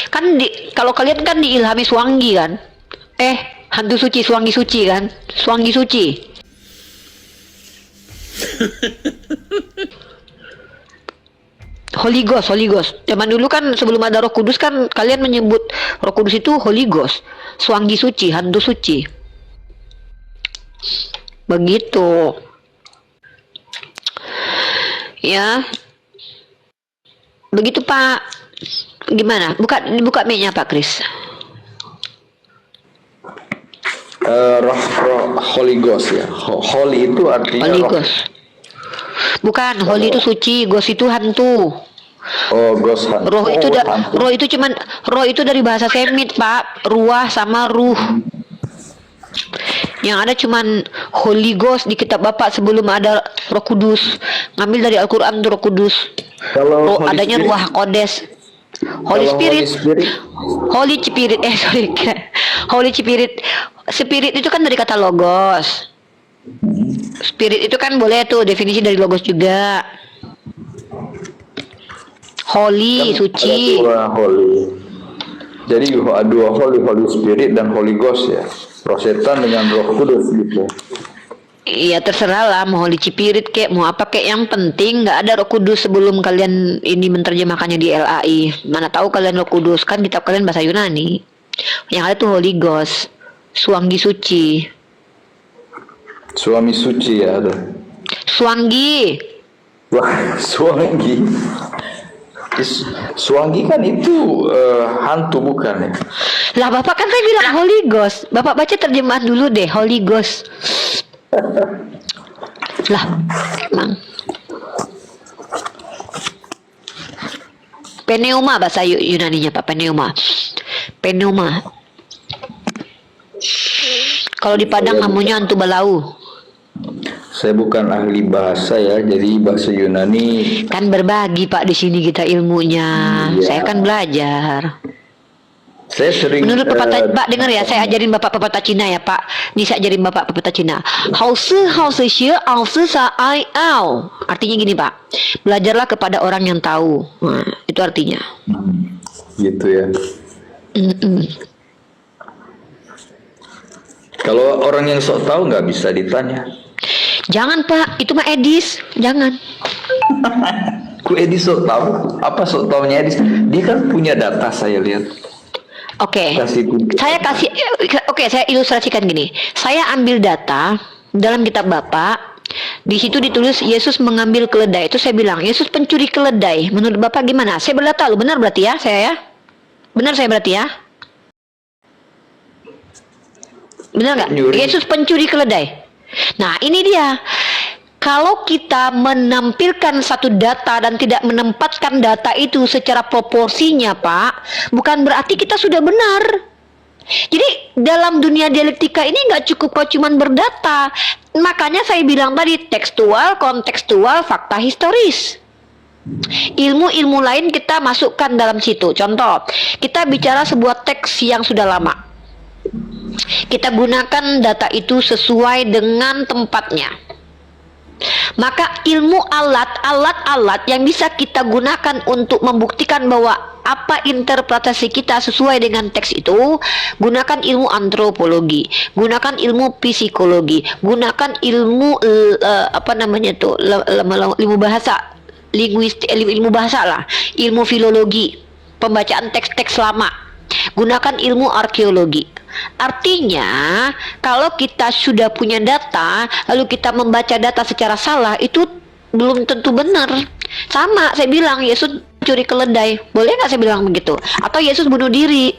Kan kalau kalian kan diilhami Swangi kan, hantu suci Swangi suci kan, Swangi suci. Holy Ghost. Zaman dulu kan sebelum ada Roh Kudus kan kalian menyebut Roh Kudus itu Holy Ghost, Swangi suci, hantu suci. Begitu. Ya. Begitu Pak. Gimana? Buka mic-nya Pak Kris. Roh Holy Ghost ya. Holy itu artinya Holy roh. Ghost. Bukan, Holy itu suci, Ghost itu hantu. Oh, ghost hantu. Roh itu hantu. roh itu dari bahasa Semit, Pak. Ruah sama ruh. Yang ada cuman Holy Ghost di kitab Bapak sebelum ada Roh Kudus. Ngambil dari Al-Qur'an tuh Roh Kudus. Kalau Holy adanya Spirit, Ruah Kodes. Holy Spirit. Holy Spirit. Holy Spirit. Spirit itu kan dari kata logos. Spirit itu kan boleh tuh definisi dari logos juga. Holy, suci. Dua holy. Jadi dua Holy Spirit dan Holy Ghost ya. Roh setan dengan Roh Kudus gitu. Iya terserah lah, mau Holy Spirit kek, mau apa kek, yang penting nggak ada Roh Kudus sebelum kalian ini menerjemahkannya di LAI. Mana tahu kalian Roh Kudus, kan kitab kalian bahasa Yunani. Yang ada tuh Holy Ghost, Swangi suci. Suami suci ya ada. Swangi. Wah, Swangi. Swangi kan itu hantu bukan ya? Lah Bapak kan saya bilang Holy Ghost. Bapak baca terjemahan dulu deh, Holy Ghost. Lah, emang. Pneuma bahasa Yunaninya Pak, pneuma. Pneuma. Kalau di Padang namanya hantu balau. Saya bukan ahli bahasa ya, jadi bahasa Yunani. Kan berbagi Pak di sini kita ilmunya. Iya. Saya kan belajar. Saya sering Menurut pepatah Pak dengar ya, saya ajarin Bapak pepatah Cina ya Pak. Nih saya ajarin Bapak pepatah Cina. Artinya gini Pak. Belajarlah kepada orang yang tahu. Nah, itu artinya. gitu ya. Kalau orang yang sok tahu nggak bisa ditanya. Jangan Pak, itu mah Edis. Jangan. Ku Edis sok tahu? Apa sok taunya Edis? Dia kan punya data saya lihat. Oke. Kasih. Saya ilustrasikan gini. Saya ambil data dalam kitab Bapak. Di situ ditulis Yesus mengambil keledai. Itu saya bilang Yesus pencuri keledai. Menurut Bapak gimana? Saya berdata lu, benar berarti ya saya ya? Benar saya berarti ya? Benar nggak? Yesus pencuri keledai. Nah ini dia. Kalau kita menampilkan satu data dan tidak menempatkan data itu secara proporsinya Pak, bukan berarti kita sudah benar. Jadi dalam dunia dialektika ini nggak cukup kok cuman berdata. Makanya saya bilang tadi tekstual, kontekstual, fakta historis. Ilmu-ilmu lain kita masukkan dalam situ. Contoh, kita bicara sebuah teks yang sudah lama. Kita gunakan data itu sesuai dengan tempatnya. Maka ilmu alat-alat yang bisa kita gunakan untuk membuktikan bahwa apa interpretasi kita sesuai dengan teks itu, gunakan ilmu antropologi, gunakan ilmu psikologi, gunakan ilmu ilmu bahasa, ilmu bahasa lah, ilmu filologi, pembacaan teks-teks lama, gunakan ilmu arkeologi. Artinya, kalau kita sudah punya data, lalu kita membaca data secara salah, itu belum tentu benar. Sama, saya bilang Yesus curi keledai, boleh nggak saya bilang begitu? Atau Yesus bunuh diri,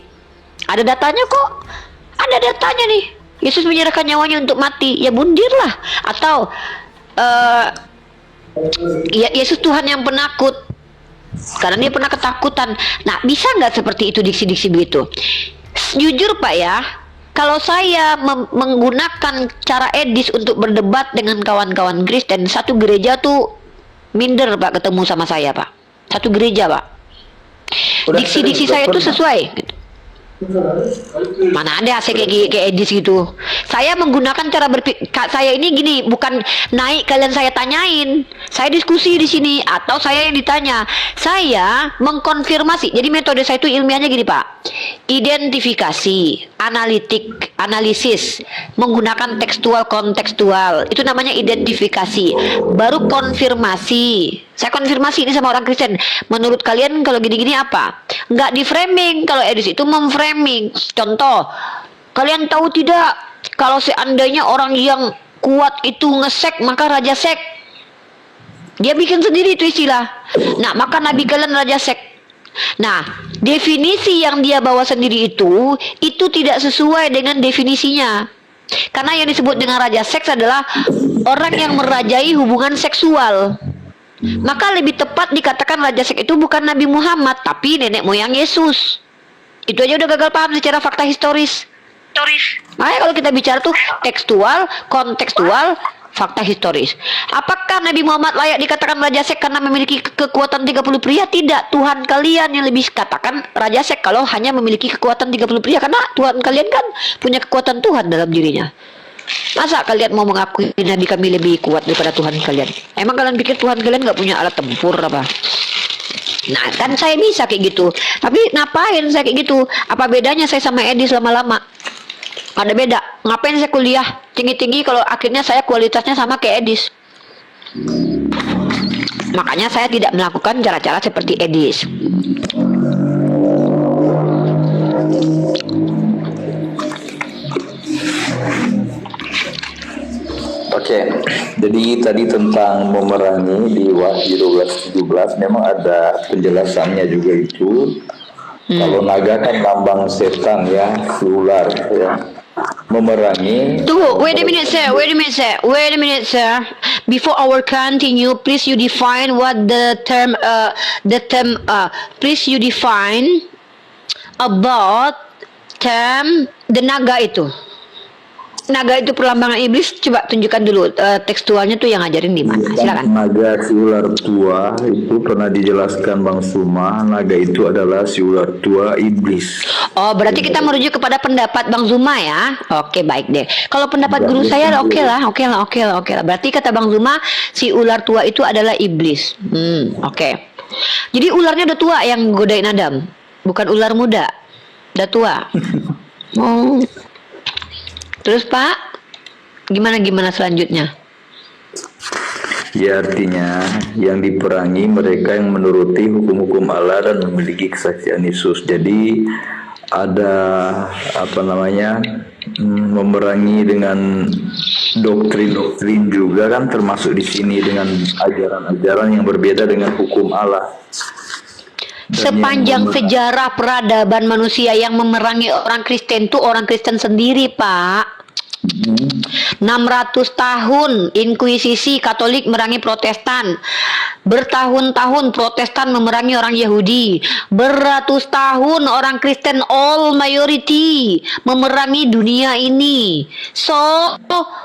ada datanya kok, ada datanya nih. Yesus menyerahkan nyawanya untuk mati, ya bundirlah. Atau Yesus Tuhan yang penakut, karena dia pernah ketakutan. Nah, bisa nggak seperti itu diksi-diksi begitu? Jujur Pak ya, kalau saya menggunakan cara Edis untuk berdebat dengan kawan-kawan Kristen, satu gereja tuh minder Pak ketemu sama saya Pak. Satu gereja Pak. Diksi-diksi saya itu sesuai gitu. Mana ada saya kayak Edis gitu. Saya menggunakan cara berpikir saya ini gini, bukan naik kalian saya tanyain. Saya diskusi di sini atau saya yang ditanya. Saya mengkonfirmasi. Jadi metode saya itu ilmiahnya gini, Pak. Identifikasi, analitik, analisis, menggunakan tekstual kontekstual. Itu namanya identifikasi. Baru konfirmasi. Saya konfirmasi ini sama orang Kristen. Menurut kalian kalau gini-gini apa? Nggak di framing. Kalau Edis itu memframing. Contoh, kalian tahu tidak kalau seandainya orang yang kuat itu ngesek maka raja sek. Dia bikin sendiri itu istilah. Nah, maka nabi kalian raja sek. Nah, definisi yang dia bawa sendiri itu tidak sesuai dengan definisinya. Karena yang disebut dengan raja seks adalah orang yang merajai hubungan seksual. Maka lebih tepat dikatakan raja seks itu bukan Nabi Muhammad, tapi nenek moyang Yesus. Itu aja udah gagal paham secara fakta historis. Makanya kalau kita bicara tuh tekstual, kontekstual, fakta historis. Apakah Nabi Muhammad layak dikatakan raja seks karena memiliki kekuatan 30 pria? Tidak. Tuhan kalian yang lebih katakan raja seks kalau hanya memiliki kekuatan 30 pria, karena Tuhan kalian kan punya kekuatan Tuhan dalam dirinya. Masa kalian mau mengakui Nabi kami lebih kuat daripada Tuhan kalian? Emang kalian pikir Tuhan kalian nggak punya alat tempur apa? Nah, kan saya bisa kayak gitu. Tapi ngapain saya kayak gitu? Apa bedanya saya sama Edis lama-lama? Ada beda. Ngapain saya kuliah tinggi-tinggi kalau akhirnya saya kualitasnya sama kayak Edis? Makanya saya tidak melakukan cara-cara seperti Edis. Oke, jadi tadi tentang memerangi di Wahyu 12:17 memang ada penjelasannya juga itu. Kalau naga kan lambang setan ya, si ular ya. Memerangi. Tunggu, wait a minute sir. Before our continue, please you define what the term please you define about term the naga itu. Naga itu perlambangan iblis. Coba tunjukkan dulu tekstualnya tuh yang ngajarin di mana. Silakan. Naga si ular tua itu pernah dijelaskan Bang Suma. Naga itu adalah si ular tua iblis. Oh, berarti kita merujuk kepada pendapat Bang Zuma ya. Oke, baik deh. Kalau pendapat guru saya oke lah. Berarti kata Bang Zuma si ular tua itu adalah iblis. Oke. Jadi ularnya udah tua yang godain Adam, bukan ular muda. Udah tua. Oh. Terus Pak, gimana selanjutnya? Ya, artinya yang diperangi mereka yang menuruti hukum-hukum Allah dan memiliki kesaksian Yesus. Jadi ada memerangi dengan doktrin-doktrin juga kan termasuk di sini, dengan ajaran-ajaran yang berbeda dengan hukum Allah. Sepanjang sejarah peradaban manusia yang memerangi orang Kristen itu orang Kristen sendiri, Pak. 600 tahun Inkuisisi Katolik merangi Protestan. Bertahun-tahun Protestan memerangi orang Yahudi. Beratus tahun orang Kristen all majority memerangi dunia ini. So,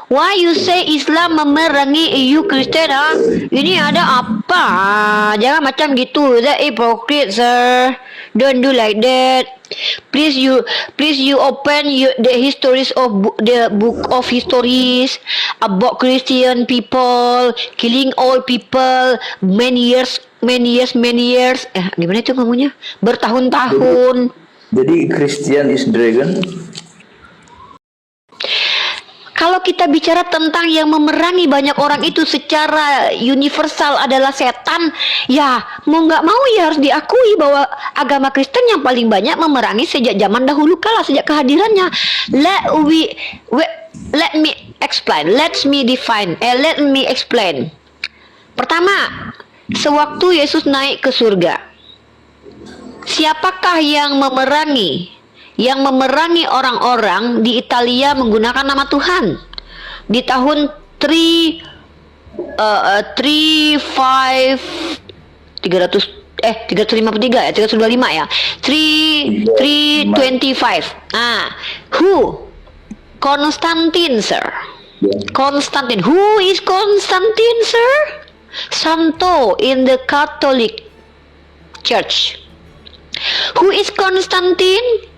why you say Islam memerangi you Kristen? Ini ada apa? Jangan macam gitu. That hypocrite, sir. Don't do like that. Please you open the histories of the book of histories about Christian people killing all people many years. Gimana itu ngomongnya? Bertahun-tahun. Jadi Christian is dragon. Kalau kita bicara tentang yang memerangi banyak orang itu secara universal adalah setan, ya mau nggak mau ya harus diakui bahwa agama Kristen yang paling banyak memerangi sejak zaman dahulu kala, sejak kehadirannya. Let me explain. Let me explain. Pertama, sewaktu Yesus naik ke surga, siapakah yang memerangi? Yang memerangi orang-orang di Italia menggunakan nama Tuhan di tahun 353 ya, 325 ya, 325. Who? Konstantin, sir. Konstantin. Who is Konstantin, sir? Santo in the Catholic Church. Who is Konstantin?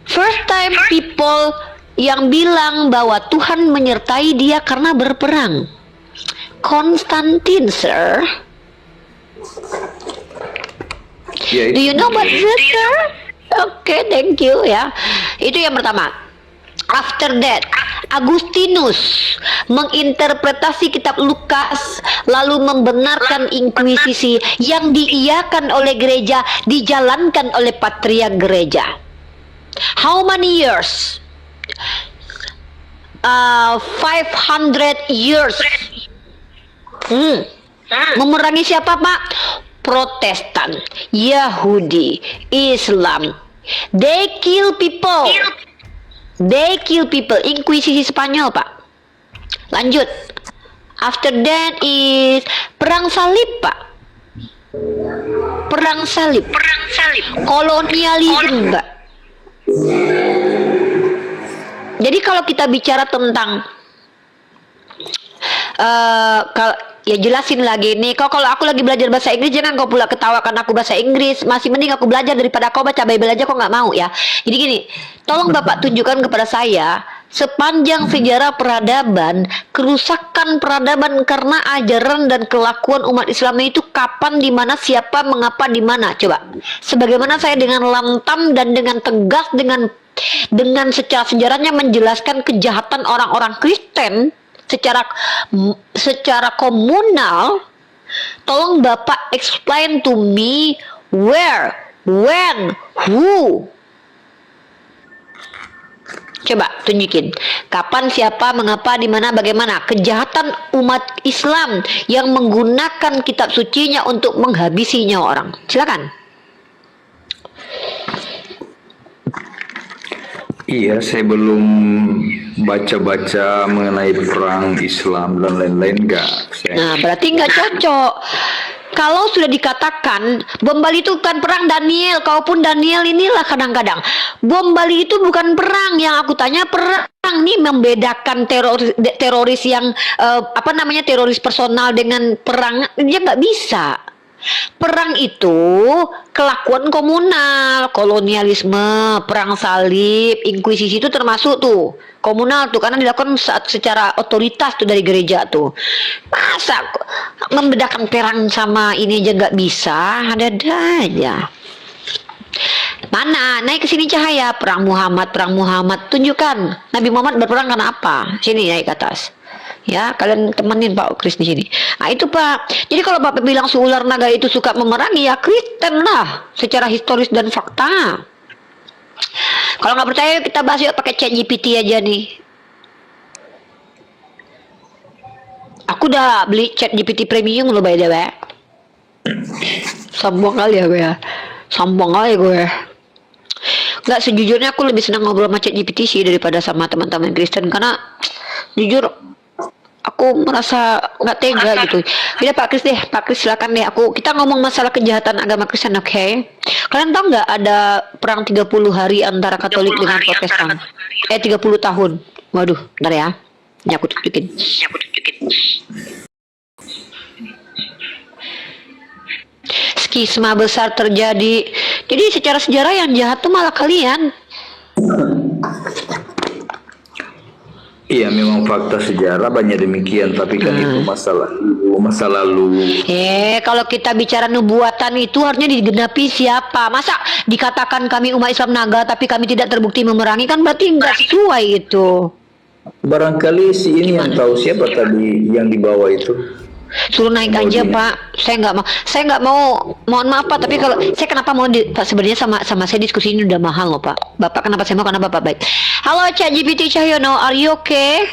First time people yang bilang bahwa Tuhan menyertai dia karena berperang. Konstantin, sir. Do you know what this, sir? Okay, thank you ya. Itu yang pertama. After that, Agustinus menginterpretasi kitab Lukas lalu membenarkan inkuisisi yang diiyakan oleh gereja dijalankan oleh patriark gereja. How many years? 500 years. Memerangi siapa, Pak? Protestan, Yahudi, Islam. They kill people. Inkuisisi Spanyol, Pak. Lanjut. After that is perang salib, Pak. Perang salib. Kolonialisme, Pak. Jadi kalau kita bicara tentang ya jelasin lagi nih. Kalau aku lagi belajar bahasa Inggris, jangan kau pula ketawakan aku bahasa Inggris. Masih mending aku belajar daripada kau baca Bible aja kau nggak mau ya. Jadi gini, tolong Bapak tunjukkan kepada saya sepanjang sejarah peradaban, kerusakan peradaban karena ajaran dan kelakuan umat Islam itu kapan, di mana, siapa, mengapa, di mana. Coba. Sebagaimana saya dengan lantang dan dengan tegas dengan secara sejarahnya menjelaskan kejahatan orang-orang Kristen secara komunal, tolong Bapak explain to me where, when, who. Coba tunjukin kapan, siapa, mengapa, di mana, bagaimana kejahatan umat Islam yang menggunakan kitab sucinya untuk menghabisi nyawa orang. Silakan. Iya, saya belum baca-baca mengenai perang Islam dan lain-lain, enggak. Nah, berarti nggak cocok. Kalau sudah dikatakan bom Bali itu bukan perang, Daniel, kau pun Daniel inilah kadang-kadang. Bom Bali itu bukan perang, yang aku tanya perang nih membedakan teroris yang teroris personal dengan perang, dia nggak bisa. Perang itu kelakuan komunal, kolonialisme, perang salib, inkuisisi itu termasuk tuh komunal tuh, karena dilakukan secara otoritas tuh dari gereja tuh. Masa membedakan perang sama ini aja nggak bisa? Ada aja. Mana? Naik ke sini cahaya. Perang Muhammad. Tunjukkan Nabi Muhammad berperang karena apa? Sini naik ke atas. Ya, kalian temenin Pak Kris di sini. Nah itu Pak. Jadi kalau Bapak bilang si ular naga itu suka memerangi, ya Kristen lah, secara historis dan fakta. Kalau nggak percaya kita bahas yuk pakai ChatGPT aja nih. Aku udah beli ChatGPT Premium loh by the way. Sombong kali ya gue ya. Nggak, sejujurnya aku lebih senang ngobrol sama ChatGPT sih daripada sama teman-teman Kristen, karena jujur aku merasa nggak tega gitu. Jadi Pak Kris silakan deh. Kita ngomong masalah kejahatan agama Kristen, oke? Kalian tahu nggak ada perang 30 hari antara Katolik dengan Protestan? 30 tahun. Waduh, bentar ya. Ini aku tunjukin. skisma besar terjadi. Jadi secara sejarah yang jahat tuh malah kalian. Iya, memang fakta sejarah banyak demikian, tapi kan itu masa lalu. Kalau kita bicara nubuatan itu harusnya digenapi siapa? Masa dikatakan kami umat Islam naga tapi kami tidak terbukti memerangi, kan berarti nggak sesuai itu. Barangkali si ini yang tahu siapa tadi yang dibawa itu. Suruh naik aja Pak. Saya nggak mau. Mohon maaf Pak, tapi kalau saya kenapa mau Pak, sebenarnya sama saya diskusi ini udah mahal loh Pak. Bapak kenapa saya mau? Karena Bapak baik. Halo ChatGPT Cahyono, are you okay?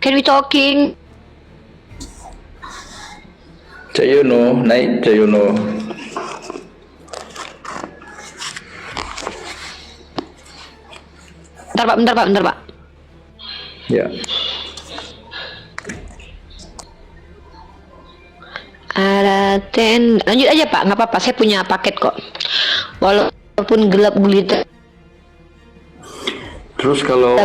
Can we talking? Cahyono, naik Cahyono. Bentar Pak. Ya. Lanjut aja Pak, nggak apa-apa, saya punya paket kok. Walaupun gelap gulita. Terus kalau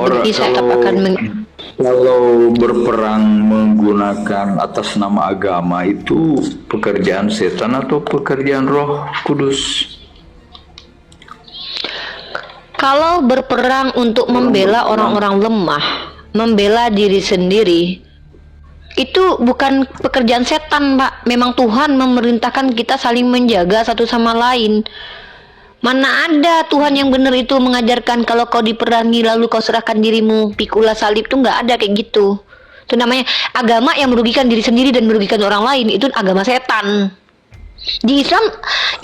berperang menggunakan atas nama agama itu pekerjaan setan atau pekerjaan Roh Kudus? Kalau berperang untuk membela orang-orang lemah, membela diri sendiri, itu bukan pekerjaan setan, Pak. Memang Tuhan memerintahkan kita saling menjaga satu sama lain. Mana ada Tuhan yang benar itu mengajarkan kalau kau diperangi lalu kau serahkan dirimu, pikulah salib, tuh nggak ada kayak gitu. Itu namanya agama yang merugikan diri sendiri dan merugikan orang lain, itu agama setan. Di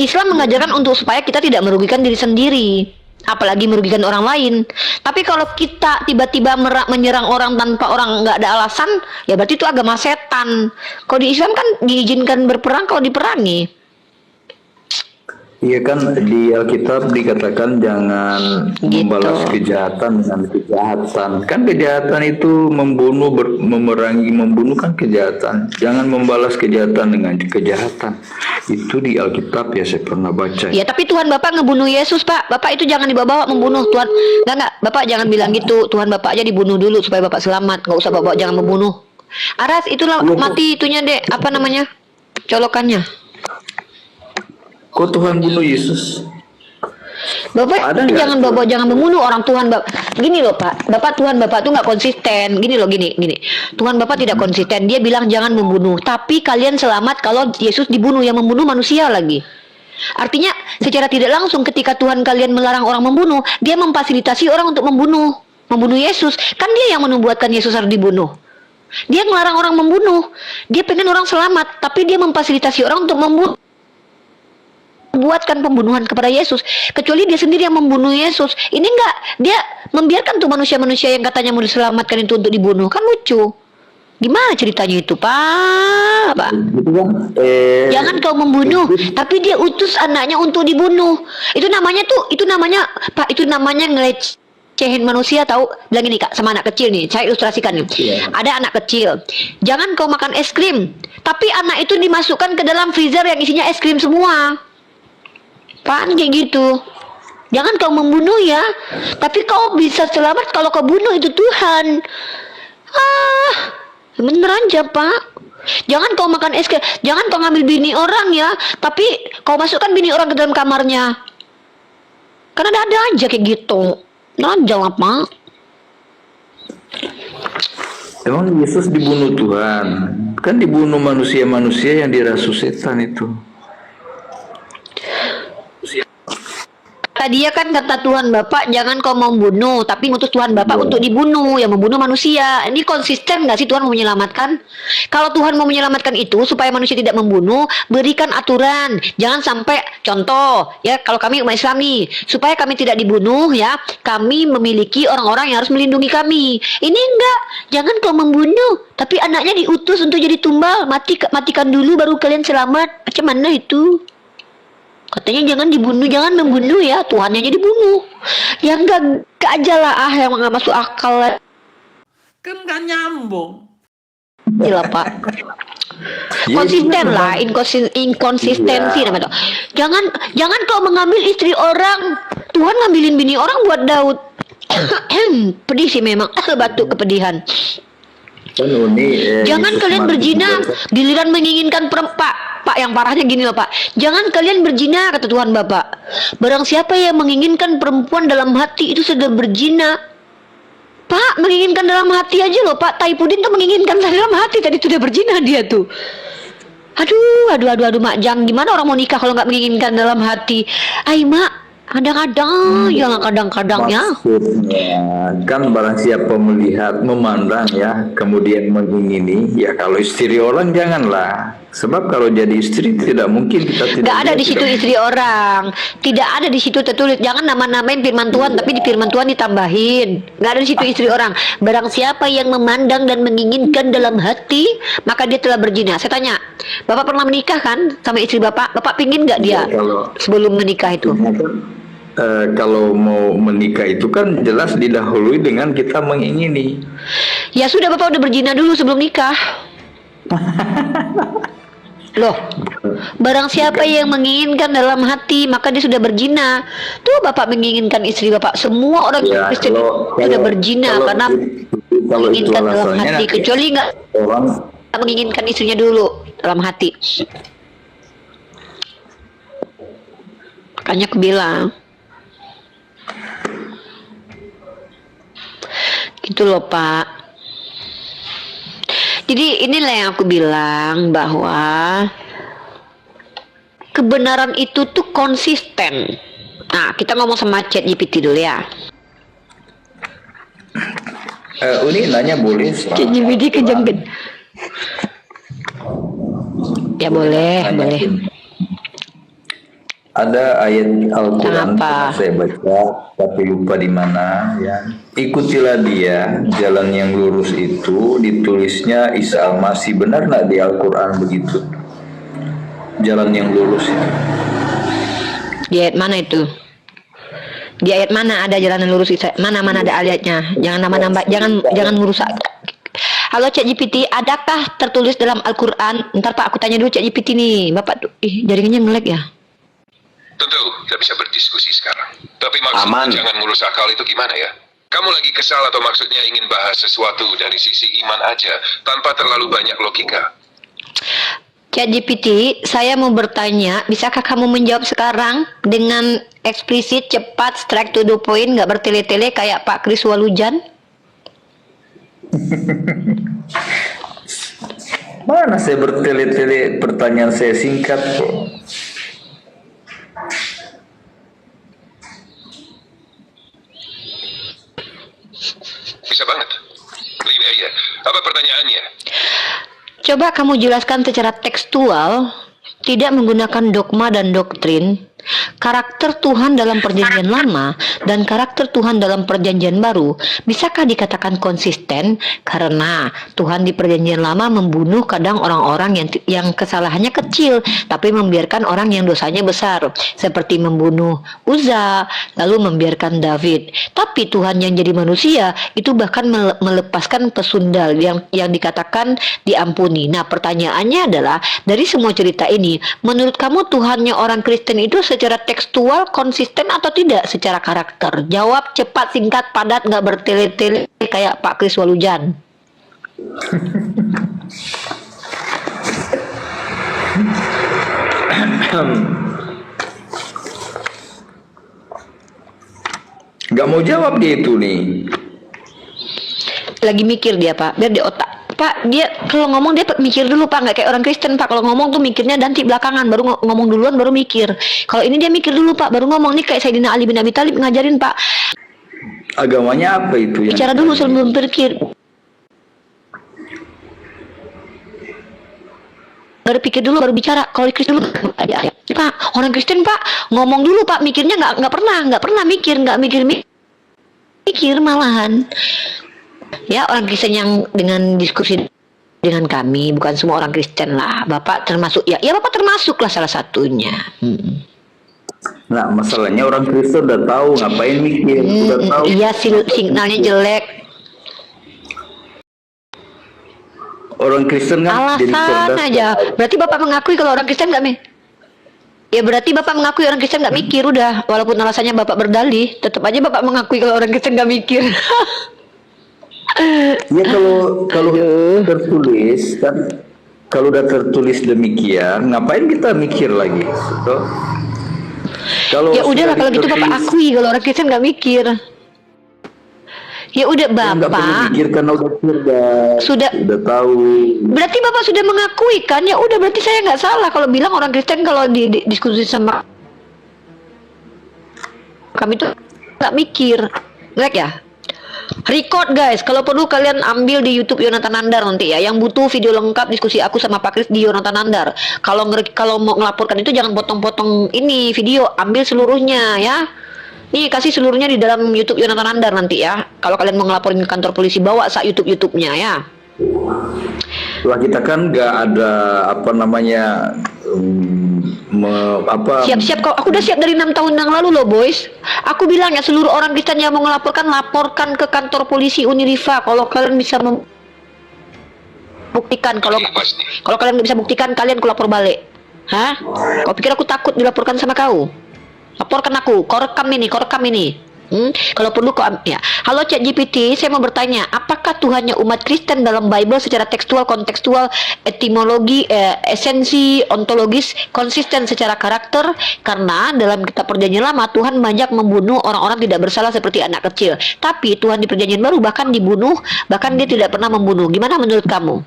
Islam mengajarkan untuk supaya kita tidak merugikan diri sendiri, apalagi merugikan orang lain. Tapi kalau kita tiba-tiba menyerang orang tanpa orang nggak ada alasan, ya berarti itu agama setan. Kalau di Islam kan diizinkan berperang kalau diperangi. Iya kan, di Alkitab dikatakan jangan membalas kejahatan dengan kejahatan. Kan kejahatan itu membunuh, memerangi, membunuh kan kejahatan. Jangan membalas kejahatan dengan kejahatan. Itu di Alkitab ya, saya pernah baca. Ya tapi Tuhan Bapak ngebunuh Yesus Pak. Bapak itu jangan dibawa membunuh Tuhan. Enggak. Bapak jangan bilang gitu. Tuhan Bapak aja dibunuh dulu supaya Bapak selamat. Nggak usah Bapak jangan membunuh. Aras itulah mati itunya dek. Apa namanya? Colokannya. Kok Tuhan bunuh Yesus? Bapak jangan Bapak jangan membunuh orang Tuhan Bapak. Gini loh Pak, Tuhan Bapak tuh nggak konsisten. Gini loh, gini. Tuhan Bapak tidak konsisten. Dia bilang jangan membunuh, tapi kalian selamat kalau Yesus dibunuh, yang membunuh manusia lagi. Artinya secara tidak langsung ketika Tuhan kalian melarang orang membunuh, dia memfasilitasi orang untuk membunuh Yesus. Kan dia yang membuatkan Yesus harus dibunuh. Dia melarang orang membunuh. Dia pengen orang selamat, tapi dia memfasilitasi orang untuk buatkan pembunuhan kepada Yesus, kecuali dia sendiri yang membunuh Yesus. Ini enggak, dia membiarkan tuh manusia-manusia yang katanya mau diselamatkan itu untuk dibunuh. Kan lucu. Gimana ceritanya itu Pak? Jangan kau membunuh, tapi dia utus anaknya untuk dibunuh. Itu namanya Pak, itu namanya ngelecehin manusia, tahu? Bilang ini Kak, sama anak kecil nih, saya ilustrasikan nih. Ada anak kecil, jangan kau makan es krim, tapi anak itu dimasukkan ke dalam freezer yang isinya es krim semua. Apaan kayak gitu? Jangan kau membunuh ya, tapi kau bisa selamat kalau kau bunuh itu Tuhan. Bener aja Pak. Jangan kau makan es krim, jangan kau ngambil bini orang ya, tapi kau masukkan bini orang ke dalam kamarnya. Karena ada aja kayak gitu. Aja lah Pak. Emang Yesus dibunuh Tuhan? Kan dibunuh manusia-manusia yang dirasuh setan itu. Dia kan kata Tuhan Bapak jangan kau membunuh, tapi ngutus Tuhan Bapak untuk dibunuh, yang membunuh manusia. Ini konsisten nggak sih Tuhan mau menyelamatkan? Kalau Tuhan mau menyelamatkan itu supaya manusia tidak membunuh, berikan aturan. Jangan sampai, contoh ya, kalau kami umat Islam nih, supaya kami tidak dibunuh ya, kami memiliki orang-orang yang harus melindungi kami. Ini enggak, jangan kau membunuh, tapi anaknya diutus untuk jadi tumbal, matikan dulu baru kalian selamat. Macam mana itu? Katanya jangan dibunuh, jangan membunuh ya, Tuhannya aja dibunuh. Ya enggak aja lah, yang nggak masuk akal lah. Kan nggak nyambung. Gila Pak. Konsisten lah, inkonsistensi namanya. Jangan kau mengambil istri orang. Tuhan ngambilin bini orang buat Daud. Pedih sih memang, batuk kepedihan. Jangan kalian berzina, giliran menginginkan perempuan. Pak, yang parahnya gini loh Pak. Jangan kalian berzina, kata Tuhan Bapak. Barang siapa yang menginginkan perempuan dalam hati itu sudah berzina. Pak, menginginkan dalam hati aja loh Pak. Taipudin tuh menginginkan dalam hati, tadi sudah berzina dia tuh. Aduh, Mak Jang, gimana orang mau nikah kalau nggak menginginkan dalam hati? Ay Mak, kadang-kadang kadang-kadangnya. Maksudnya kan barang siapa melihat, memandang ya, kemudian mengingini, ya kalau istri orang janganlah. Sebab kalau jadi istri tidak mungkin kita tidak. Nggak ada lihat, di situ tidak istri orang. Tidak ada di situ tertulis. Jangan nama-namain firman Tuhan, tapi di firman Tuhan ditambahin. Nggak ada di situ istri orang. Barang siapa yang memandang dan menginginkan dalam hati, maka dia telah berzina. Saya tanya, Bapak pernah menikah kan sama istri Bapak? Bapak pingin nggak dia kalau sebelum menikah itu? kalau mau menikah itu kan jelas didahului dengan kita mengingini. Ya sudah, Bapak udah berzina dulu sebelum nikah. Loh, barang siapa yang menginginkan dalam hati, maka dia sudah berzina. Tuh Bapak menginginkan istri Bapak. Semua orang Ya, Kristen sudah berzina karena kalau itu menginginkan dalam alasannya, hati. Kecuali nggak orang menginginkan istrinya dulu dalam hati. Makanya aku bilang gitu loh Pak. Jadi inilah yang aku bilang, bahwa kebenaran itu tuh konsisten. Nah, kita ngomong sama ChatGPT dulu ya. Uni nanya boleh? ChatGPT kejangkan. Ya boleh, boleh. Ada ayat Al-Quran Kenapa? pernah saya baca, tapi lupa di mana ya. Ikutilah dia, jalan yang lurus itu ditulisnya Isa Al-Masih. Benar nggak di Al-Quran begitu? Jalan yang lurus itu. Di ayat mana itu? Di ayat mana ada jalan yang lurus? Mana ada ayatnya? Jangan nambah-nambah, jangan merusak. Halo ChatGPT, adakah tertulis dalam Al-Quran? Ntar Pak, aku tanya dulu ChatGPT nih. Bapak, jaringannya nge-lag ya? Tentu, kita bisa berdiskusi sekarang. Tapi maksudnya jangan ngurus akal itu gimana ya? Kamu lagi kesal atau maksudnya ingin bahas sesuatu dari sisi iman aja, tanpa terlalu banyak logika? ChatGPT, saya mau bertanya, bisakah kamu menjawab sekarang dengan eksplisit, cepat, straight to the point, nggak bertele-tele kayak Pak Kris Walujan? Mana saya bertele-tele, pertanyaan saya singkat kok. Bisa banget. Iya, apa pertanyaannya? Coba kamu jelaskan secara tekstual, tidak menggunakan dogma dan doktrin, karakter Tuhan dalam perjanjian lama dan karakter Tuhan dalam perjanjian baru. Bisakah dikatakan konsisten? Karena Tuhan di perjanjian lama membunuh kadang orang-orang yang kesalahannya kecil, tapi membiarkan orang yang dosanya besar, seperti membunuh Uza, lalu membiarkan David. Tapi Tuhan yang jadi manusia itu bahkan melepaskan pesundal yang dikatakan diampuni. Nah, pertanyaannya adalah, dari semua cerita ini, menurut kamu Tuhannya orang Kristen itu secara tekstual konsisten atau tidak secara karakter? Jawab cepat, singkat, padat, nggak bertele-tele kayak Pak Kris Walujan. Gak mau jawab dia itu nih. Lagi mikir dia Pak, biar di otak. Pak, dia kalau ngomong dia mikir dulu Pak, nggak kayak orang Kristen Pak. Kalau ngomong tuh mikirnya nanti belakangan, baru ngomong duluan baru mikir. Kalau ini dia mikir dulu Pak, baru ngomong. Nih kayak Sayyidina Ali bin Abi Thalib ngajarin Pak. Agamanya apa itu? Yang Bicara dulu sebelum berpikir. Baru pikir dulu baru bicara. Kalau Kristen dulu Pak, orang Kristen Pak ngomong dulu Pak, mikirnya nggak pernah mikir, nggak mikir malahan. Ya, orang Kristen yang dengan diskusi dengan kami, bukan semua orang Kristen lah. Bapak termasuk ya Bapak termasuk lah salah satunya. Nah, masalahnya orang Kristen udah tahu, ngapain mikir, udah tahu. Iya, signalnya jelek. Orang Kristen kan jadi Alasan cerdas. aja. Berarti Bapak mengakui kalau orang Kristen ya berarti Bapak mengakui orang Kristen nggak mikir udah. Walaupun alasannya Bapak berdalih, tetap aja Bapak mengakui kalau orang Kristen nggak mikir. Ya kalau tertulis kan Kalau udah tertulis demikian, ngapain kita mikir lagi? Toh? Kalau Ya udahlah sudah kalau gitu Bapak ditulis, akui kalau orang Kristen nggak mikir. Ya udah ya nggak perlu Bapak mikir karena udah cerdas, sudah. udah tahu. Berarti Bapak sudah mengakui kan? Ya udah berarti saya nggak salah kalau bilang orang Kristen kalau diskusi sama kami tuh nggak mikir, like ya. Record guys, kalau perlu kalian ambil di YouTube Yonatan Nandar nanti ya. Yang butuh video lengkap diskusi aku sama Pak Kris di Yonatan Nandar. Kalau mau ngelaporkan itu jangan potong-potong ini video, ambil seluruhnya ya. Nih kasih seluruhnya di dalam YouTube Yonatan Nandar nanti ya. Kalau kalian mau ngelaporin ke kantor polisi, bawa YouTube-nya ya. Lah kita kan nggak ada apa namanya Siap-siap kok. Aku udah siap dari 6 tahun yang lalu loh boys. Aku bilang ya seluruh orang Kristen yang mau ngelaporkan, laporkan ke kantor polisi Uniriva. Kalau kalian bisa membuktikan, kalau kalian nggak bisa buktikan, kalian kulapor balik. Hah? Kau pikir aku takut dilaporkan sama kau? Laporkan aku. Kau rekam ini. Kalau perlu kau ya. Halo ChatGPT, saya mau bertanya, apakah Tuhannya umat Kristen dalam Bible secara tekstual, kontekstual, etimologi, esensi, ontologis, konsisten secara karakter? Karena dalam kitab Perjanjian Lama Tuhan banyak membunuh orang-orang tidak bersalah seperti anak kecil. Tapi Tuhan di Perjanjian Baru bahkan dibunuh, bahkan dia tidak pernah membunuh. Gimana menurut kamu?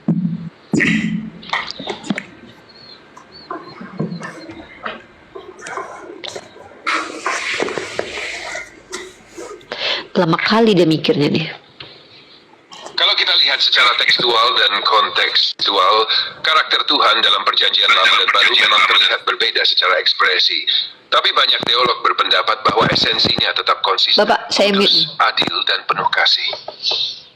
Lama kali dia mikirnya nih. Kalau kita lihat secara tekstual dan kontekstual, karakter Tuhan dalam Perjanjian Lama dan Baru memang terlihat berbeda secara ekspresi. Tapi banyak teolog berpendapat bahwa esensinya tetap konsisten, Bapak, saya kudus, adil, dan penuh kasih.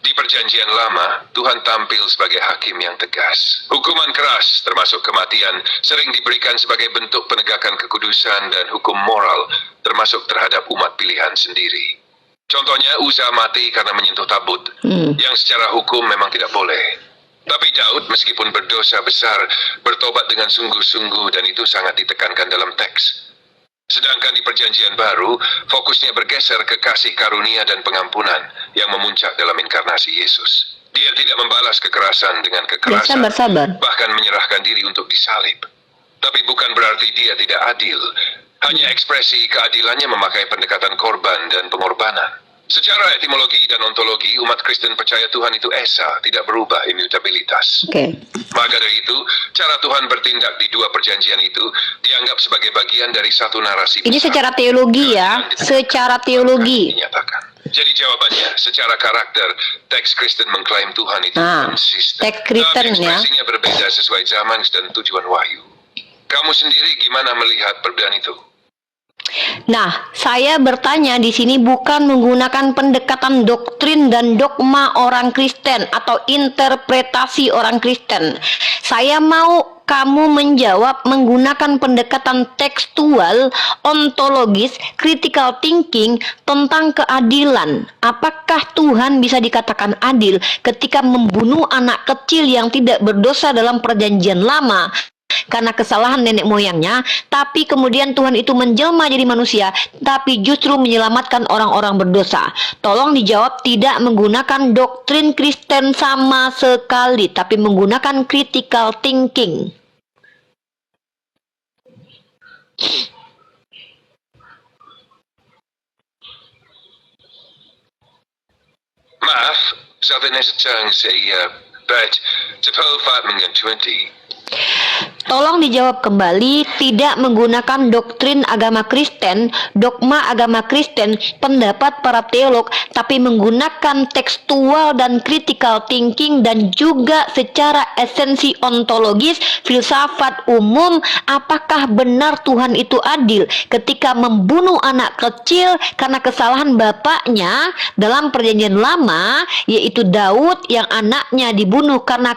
Di Perjanjian Lama, Tuhan tampil sebagai hakim yang tegas. Hukuman keras, termasuk kematian, sering diberikan sebagai bentuk penegakan kekudusan dan hukum moral, termasuk terhadap umat pilihan sendiri. Contohnya Uza mati karena menyentuh tabut, yang secara hukum memang tidak boleh. Tapi Daud meskipun berdosa besar, bertobat dengan sungguh-sungguh dan itu sangat ditekankan dalam teks. Sedangkan di Perjanjian Baru, fokusnya bergeser ke kasih karunia dan pengampunan yang memuncak dalam inkarnasi Yesus. Dia tidak membalas kekerasan dengan kekerasan, sabar. bahkan menyerahkan diri untuk disalib. Tapi bukan berarti dia tidak adil. Hanya ekspresi keadilannya memakai pendekatan korban dan pengorbanan. Secara etimologi dan ontologi, umat Kristen percaya Tuhan itu esa, tidak berubah, immutabilitas. Oke. Maka dari itu, cara Tuhan bertindak di dua perjanjian itu dianggap sebagai bagian dari satu narasi Ini besar. secara teologi ya, secara teologi. Dinyatakan. Jadi jawabannya, secara karakter, teks Kristen mengklaim Tuhan itu konsisten. Teks Kristen Tapi ya. ekspresinya berbeda sesuai zaman dan tujuan wahyu. Kamu sendiri gimana melihat perbedaan itu? Nah, saya bertanya di sini bukan menggunakan pendekatan doktrin dan dogma orang Kristen atau interpretasi orang Kristen. Saya mau kamu menjawab menggunakan pendekatan tekstual, ontologis, critical thinking tentang keadilan. Apakah Tuhan bisa dikatakan adil ketika membunuh anak kecil yang tidak berdosa dalam Perjanjian Lama karena kesalahan nenek moyangnya, tapi kemudian Tuhan itu menjelma jadi manusia, tapi justru menyelamatkan orang-orang berdosa? Tolong dijawab tidak menggunakan doktrin Kristen sama sekali, tapi menggunakan critical thinking. Maaf, sabi na sa tiyang sa but sa Paul 20. Tolong dijawab kembali, tidak menggunakan doktrin agama Kristen, dogma agama Kristen, pendapat para teolog, tapi menggunakan tekstual dan critical thinking dan juga secara esensi ontologis, filsafat umum. Apakah benar Tuhan itu adil ketika membunuh anak kecil karena kesalahan bapaknya dalam Perjanjian Lama, yaitu Daud yang anaknya dibunuh karena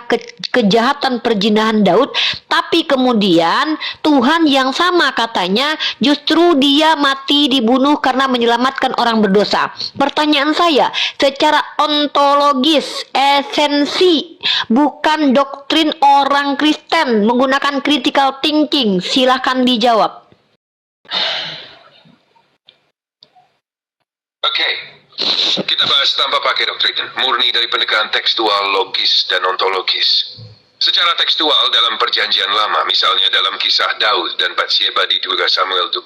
kejahatan perzinahan Daud, tapi kemudian Tuhan yang sama katanya justru dia mati dibunuh karena menyelamatkan orang berdosa. Pertanyaan saya, secara ontologis, esensi, bukan doktrin orang Kristen, menggunakan critical thinking, silahkan dijawab. Oke, kita bahas tanpa pakai doktrin, murni dari pendekatan tekstual, logis, dan ontologis. Secara tekstual dalam perjanjian lama, misalnya dalam kisah Daud dan Batsheba di 2 Samuel 12,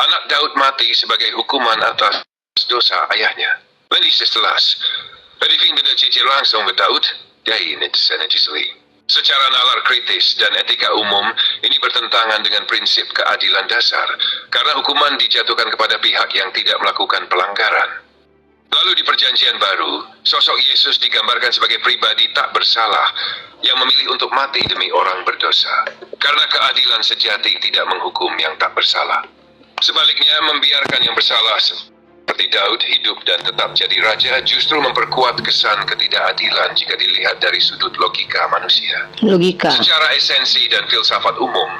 anak Daud mati sebagai hukuman atas dosa ayahnya. Men is telas. Riving beda cicir langsung ke Daud, dia ini senajisli. Secara nalar kritis dan etika umum, ini bertentangan dengan prinsip keadilan dasar, karena hukuman dijatuhkan kepada pihak yang tidak melakukan pelanggaran. Lalu di perjanjian baru, sosok Yesus digambarkan sebagai pribadi tak bersalah, yang memilih untuk mati demi orang berdosa. Karena keadilan sejati tidak menghukum yang tak bersalah. Sebaliknya, membiarkan yang bersalah seperti Daud hidup dan tetap jadi raja justru memperkuat kesan ketidakadilan jika dilihat dari sudut logika manusia. Logika. Secara esensi dan filsafat umum,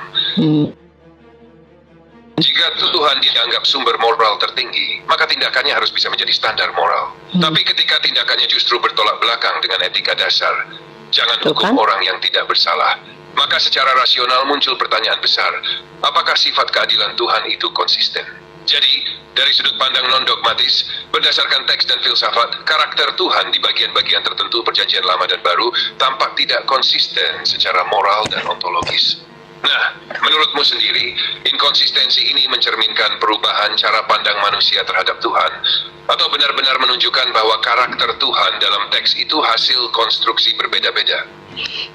jika Tuhan dianggap sumber moral tertinggi, maka tindakannya harus bisa menjadi standar moral. Tapi ketika tindakannya justru bertolak belakang dengan etika dasar, jangan hukum orang yang tidak bersalah, maka secara rasional muncul pertanyaan besar, apakah sifat keadilan Tuhan itu konsisten? Jadi, dari sudut pandang non-dogmatis, berdasarkan teks dan filsafat, karakter Tuhan di bagian-bagian tertentu perjanjian lama dan baru tampak tidak konsisten secara moral dan ontologis. Nah, menurutmu sendiri, inkonsistensi ini mencerminkan perubahan cara pandang manusia terhadap Tuhan, atau benar-benar menunjukkan bahwa karakter Tuhan dalam teks itu hasil konstruksi berbeda-beda?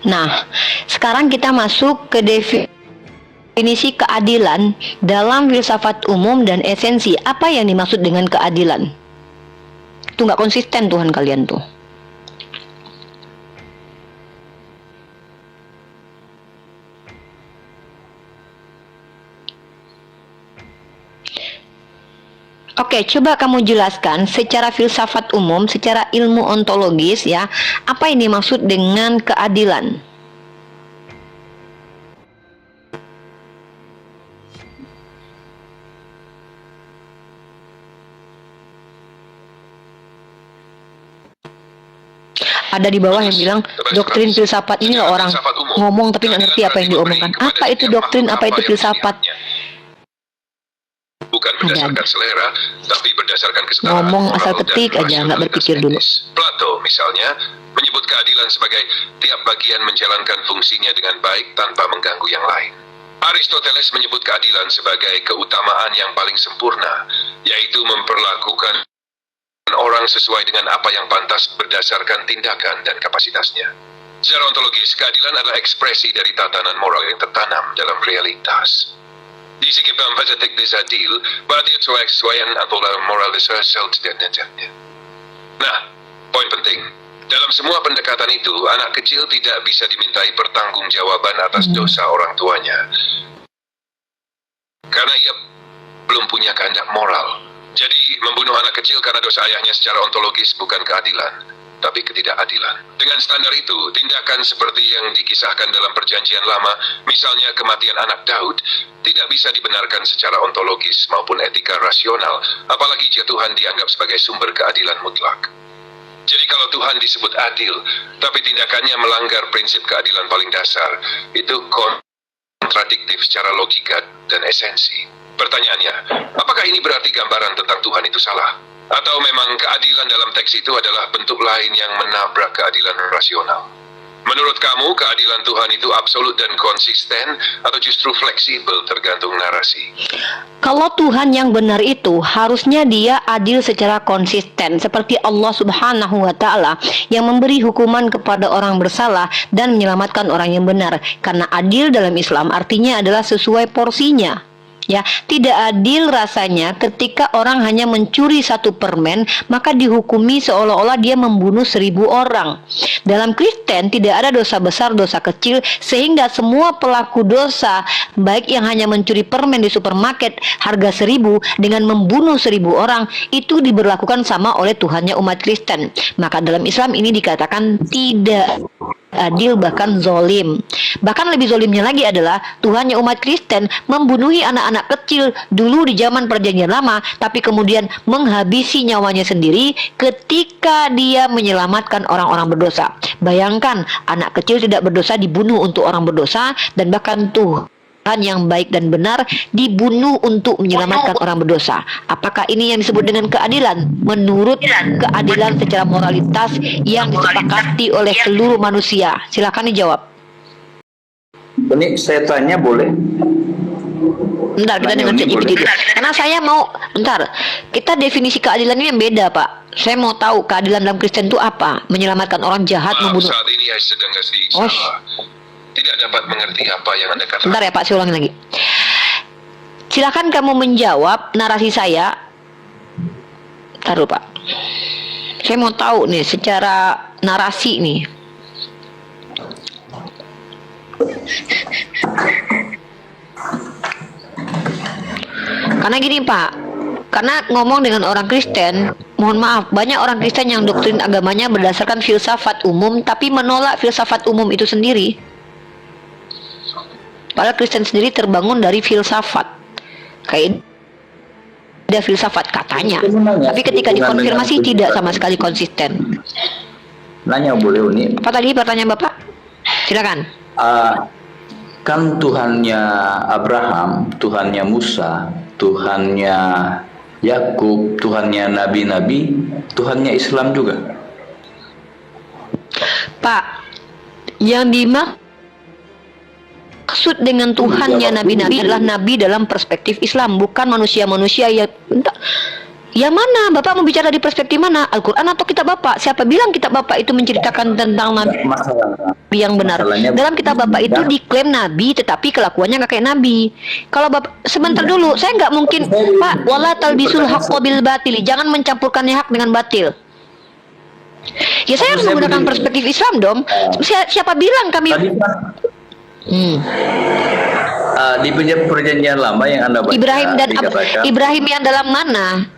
Nah, sekarang kita masuk ke definisi keadilan dalam filsafat umum dan esensi. Apa yang dimaksud dengan keadilan? Itu nggak konsisten Tuhan kalian tuh. Oke, coba kamu jelaskan secara filsafat umum, secara ilmu ontologis ya, apa yang dimaksud dengan keadilan? Ada di bawah yang bilang doktrin filsafat ini loh, orang ngomong tapi nggak ngerti apa yang diomongkan. Apa itu doktrin, apa itu filsafat? Bukan berdasarkan selera, tapi berdasarkan kesetaraan Ngomong asal moral dan ketik aja, nggak rasionalitas berpikir dulu. etis. Plato misalnya menyebut keadilan sebagai tiap bagian menjalankan fungsinya dengan baik tanpa mengganggu yang lain. Aristoteles menyebut keadilan sebagai keutamaan yang paling sempurna, yaitu memperlakukan orang sesuai dengan apa yang pantas berdasarkan tindakan dan kapasitasnya. Secara ontologis, keadilan adalah ekspresi dari tatanan moral yang tertanam dalam realitas. Di segi pampatetik desadil, berarti itu kesesuaian antara moral dasar dan tindakannya. Nah, poin penting. Dalam semua pendekatan itu, anak kecil tidak bisa dimintai pertanggungjawaban atas dosa orang tuanya. Karena ia belum punya kehendak moral. Jadi, membunuh anak kecil karena dosa ayahnya secara ontologis bukan keadilan, tapi ketidakadilan. Dengan standar itu, tindakan seperti yang dikisahkan dalam perjanjian lama, misalnya kematian anak Daud, tidak bisa dibenarkan secara ontologis maupun etika rasional, apalagi jika Tuhan dianggap sebagai sumber keadilan mutlak. Jadi kalau Tuhan disebut adil, tapi tindakannya melanggar prinsip keadilan paling dasar, itu kontradiktif secara logika dan esensi. Pertanyaannya, apakah ini berarti gambaran tentang Tuhan itu salah? Atau memang keadilan dalam teks itu adalah bentuk lain yang menabrak keadilan rasional? Menurut kamu, keadilan Tuhan itu absolut dan konsisten, atau justru fleksibel tergantung narasi? Kalau Tuhan yang benar itu harusnya dia adil secara konsisten, seperti Allah Subhanahu wa Ta'ala yang memberi hukuman kepada orang bersalah dan menyelamatkan orang yang benar. Karena adil dalam Islam artinya adalah sesuai porsinya. Ya, tidak adil rasanya ketika orang hanya mencuri 1 permen maka dihukumi seolah-olah dia membunuh 1000 orang. Dalam Kristen tidak ada dosa besar, dosa kecil, sehingga semua pelaku dosa, baik yang hanya mencuri permen di supermarket harga 1000 dengan membunuh 1000 orang, itu diberlakukan sama oleh Tuhannya umat Kristen. Maka dalam Islam ini dikatakan tidak adil, bahkan zolim. Bahkan lebih zolimnya lagi adalah Tuhannya umat Kristen membunuhi anak-anak kecil dulu di zaman perjanjian lama, tapi kemudian menghabisi nyawanya sendiri ketika dia menyelamatkan orang-orang berdosa. Bayangkan, anak kecil tidak berdosa dibunuh untuk orang berdosa, dan bahkan yang baik dan benar dibunuh untuk menyelamatkan orang berdosa. Apakah ini yang disebut dengan keadilan? Menurut keadilan secara moralitas yang disepakati oleh seluruh manusia. Silakan dijawab. Ini saya tanya boleh? Bentar, kita dengan ChatGPT dulu. Karena saya mau, bentar, kita definisi keadilan ini yang beda, Pak. Saya mau tahu keadilan dalam Kristen itu apa? Menyelamatkan orang jahat, Maaf, membunuh. saat ini saya sedang sedikit Oh. salah. Tidak dapat mengerti apa yang Anda katakan. Bentar ya Pak, saya ulangi lagi. Silakan kamu menjawab narasi saya. Taruh Pak. Saya mau tahu nih secara narasi nih. Karena gini Pak, karena ngomong dengan orang Kristen, mohon maaf, banyak orang Kristen yang doktrin agamanya berdasarkan filsafat umum, tapi menolak filsafat umum itu sendiri. Padahal Kristen sendiri terbangun dari filsafat, kayak ada filsafat katanya, tapi ketika dikonfirmasi tidak sama sekali konsisten. Nanya boleh Uni? Apa tadi pertanyaan Bapak? Silakan. Kan Tuhannya Abraham, Tuhannya Musa, Tuhannya Yakub, Tuhannya nabi-nabi, Tuhannya Islam juga. Pak, yang dimaksud dengan Tuhannya nabi-nabi adalah nabi dalam perspektif Islam, bukan manusia-manusia yang mana? Bapak mau bicara di perspektif mana? Al-Quran atau kitab Bapak? Siapa bilang kitab Bapak itu menceritakan tentang nabi yang benar? Dalam kitab Bapak itu diklaim nabi, tetapi kelakuannya nggak kayak nabi. Kalau Bapak, sebentar dulu, saya nggak mungkin, Pak, wala talbisul haqqo bil batil, jangan mencampurkan hak dengan batil. Ya saya harus menggunakan perspektif Islam dong. Siapa bilang kami? Tadi kan di perjanjian lama yang Anda baca Ibrahim dan dikatakan, Ibrahim yang dalam mana?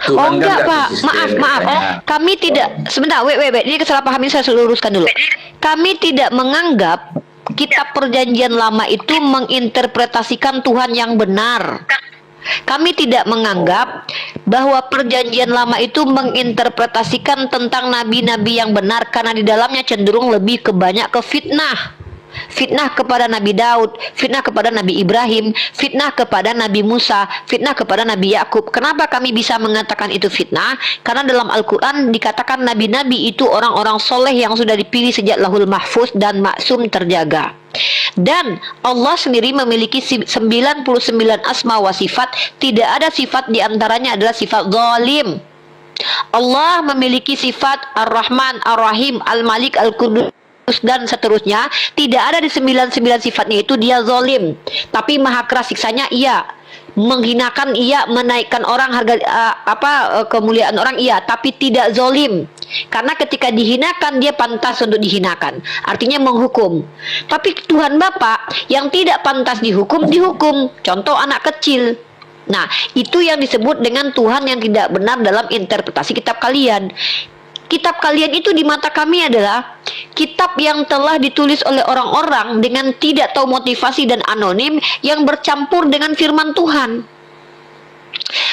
Tuhan Oh kan enggak nggak Pak, konsisten maaf, katanya. kami tidak, sebentar, ini kesalahpahaman ini saya luruskan dulu. Kami tidak menganggap kitab perjanjian lama itu menginterpretasikan Tuhan yang benar. Kami tidak menganggap bahwa perjanjian lama itu menginterpretasikan tentang nabi-nabi yang benar, karena di dalamnya cenderung lebih banyak ke fitnah. Fitnah kepada Nabi Daud, fitnah kepada Nabi Ibrahim, fitnah kepada Nabi Musa, fitnah kepada Nabi Yakub. Kenapa kami bisa mengatakan itu fitnah? Karena dalam Al-Quran dikatakan nabi-nabi itu orang-orang soleh yang sudah dipilih sejak lahul mahfuz dan maksum terjaga. Dan Allah sendiri memiliki 99 asma wa sifat. Tidak ada sifat diantaranya adalah sifat zalim. Allah memiliki sifat Ar-Rahman, Ar-Rahim, Al-Malik, Al-Qudus dan seterusnya. Tidak ada di 99 sifatnya itu dia zalim, tapi maha keras siksanya iya, menghinakan iya, menaikkan orang harga kemuliaan orang iya, tapi tidak zalim. Karena ketika dihinakan dia pantas untuk dihinakan, artinya menghukum. Tapi Tuhan Bapa yang tidak pantas dihukum, dihukum. Contoh anak kecil. Nah, itu yang disebut dengan Tuhan yang tidak benar dalam interpretasi kitab kalian. Kitab kalian itu di mata kami adalah kitab yang telah ditulis oleh orang-orang dengan tidak tahu motivasi dan anonim, yang bercampur dengan firman Tuhan.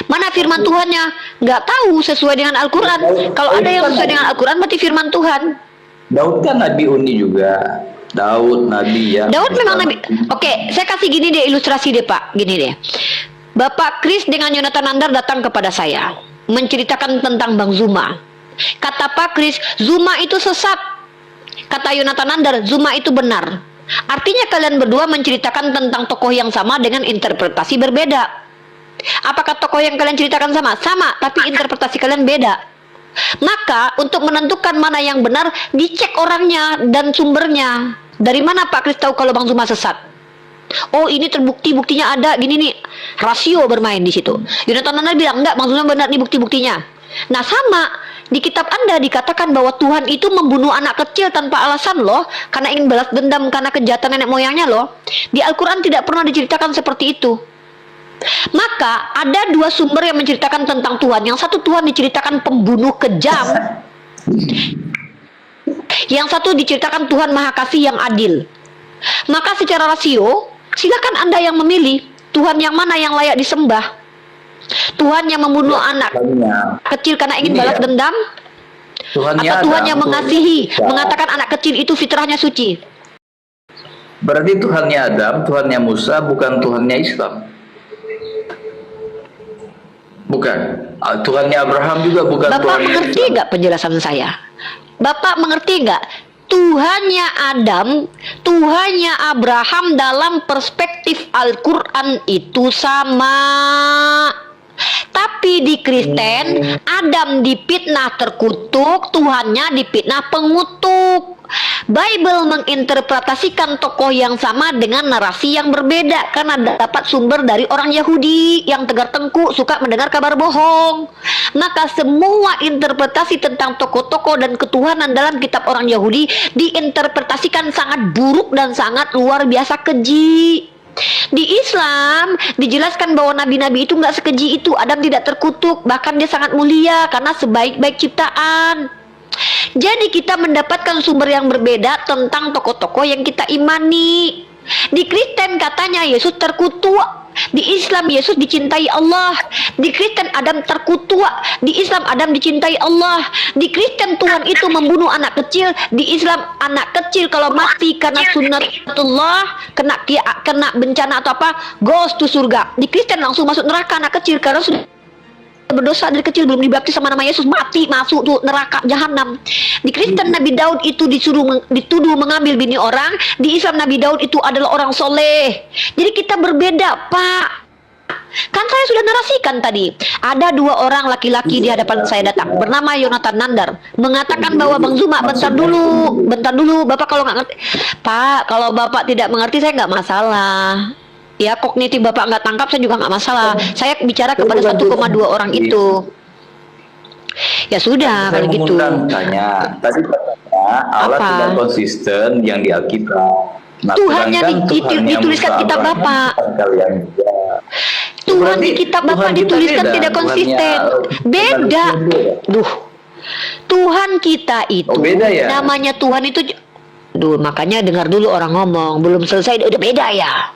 Mana firman Tuhannya? Nggak tahu sesuai dengan Al-Quran. Kalau ada yang sesuai dengan Al-Quran berarti firman Tuhan. Daud kan Nabi Uni juga. Daud Nabi ya. Daud memang Nabi. Oke, saya kasih gini deh ilustrasi deh Pak. Gini deh. Bapak Kris dengan Yonatan Nandar datang kepada saya menceritakan tentang Bang Zuma. Kata Pak Kris, Zuma itu sesat. Kata Yonatan Nandar, Zuma itu benar. Artinya kalian berdua menceritakan tentang tokoh yang sama dengan interpretasi berbeda. Apakah tokoh yang kalian ceritakan sama? Sama, tapi interpretasi kalian beda. Maka untuk menentukan mana yang benar, dicek orangnya dan sumbernya. Dari mana Pak Kris tahu kalau Bang Zuma sesat? Oh, ini terbukti, buktinya ada, gini nih. Rasio bermain di situ. Yonatan Nandar bilang, enggak, Bang Zuma benar, nih bukti-buktinya. Nah, sama, di kitab Anda dikatakan bahwa Tuhan itu membunuh anak kecil tanpa alasan loh, karena ingin balas dendam karena kejahatan nenek moyangnya loh. Di Al-Quran tidak pernah diceritakan seperti itu. Maka ada dua sumber yang menceritakan tentang Tuhan. Yang satu, Tuhan diceritakan pembunuh kejam. Yang satu diceritakan Tuhan Maha Kasih yang adil. Maka secara rasio, silakan Anda yang memilih Tuhan yang mana yang layak disembah. Tuhan yang membunuh anak kecil karena ingin balas dendam, atau Tuhan yang mengasihi, mengatakan anak kecil itu fitrahnya suci. Berarti Tuhannya Adam, Tuhannya Musa, bukan Tuhannya Islam. Bukan. Tuhannya Abraham juga bukan Bapak Tuhannya mengerti Islam. nggak penjelasan saya? Bapak mengerti nggak? Tuhannya Adam, Tuhannya Abraham dalam perspektif Al-Quran itu sama. Tapi di Kristen, Adam dipitnah terkutuk, Tuhannya dipitnah pengutuk. Bible menginterpretasikan tokoh yang sama dengan narasi yang berbeda karena dapat sumber dari orang Yahudi yang tegar tengkuk suka mendengar kabar bohong. Maka semua interpretasi tentang tokoh-tokoh dan ketuhanan dalam kitab orang Yahudi diinterpretasikan sangat buruk dan sangat luar biasa keji. Di Islam dijelaskan bahwa nabi-nabi itu nggak sekeji itu. Adam tidak terkutuk, bahkan dia sangat mulia karena sebaik-baik ciptaan. Jadi kita mendapatkan sumber yang berbeda tentang tokoh-tokoh yang kita imani. Di Kristen katanya Yesus terkutuk, di Islam Yesus dicintai Allah. Di Kristen Adam terkutuk, di Islam Adam dicintai Allah. Di Kristen Tuhan itu membunuh anak kecil, di Islam anak kecil kalau mati karena sunnatullah, kena bencana atau apa, goes to surga. Di Kristen langsung masuk neraka anak kecil karena sudah berdosa dari kecil, belum dibaptis sama nama Yesus, mati masuk tuh neraka jahanam. Di Kristen Nabi Daud itu dituduh mengambil bini orang, di Islam Nabi Daud itu adalah orang soleh. Jadi kita berbeda, Pak. Kan saya sudah narasikan tadi, ada dua orang laki-laki di hadapan saya datang, bernama Yonatan Nandar, mengatakan bahwa Bang Zuma, bentar dulu, Bapak kalau nggak ngerti, Pak, kalau Bapak tidak mengerti saya nggak masalah. Ya, kognitif Bapak nggak tangkap saya juga nggak masalah. Saya bicara kepada 1,2 orang itu. Ya sudah, kalau gitu. Tanya, tadi katanya Allah Apa? tidak konsisten yang di Alkitab. Nah, Tuhan yang sedangkan Tuhannya dituliskan Musa, kitab Abraham, Bapak. bukan kalian juga. Tuhan Berarti di kitab Bapak Tuhan kita dituliskan beda, tidak konsisten. Tuhannya Beda. Duh. Tuhan kita itu beda ya? namanya Tuhan itu. Duh, makanya dengar dulu orang ngomong, belum selesai udah beda ya.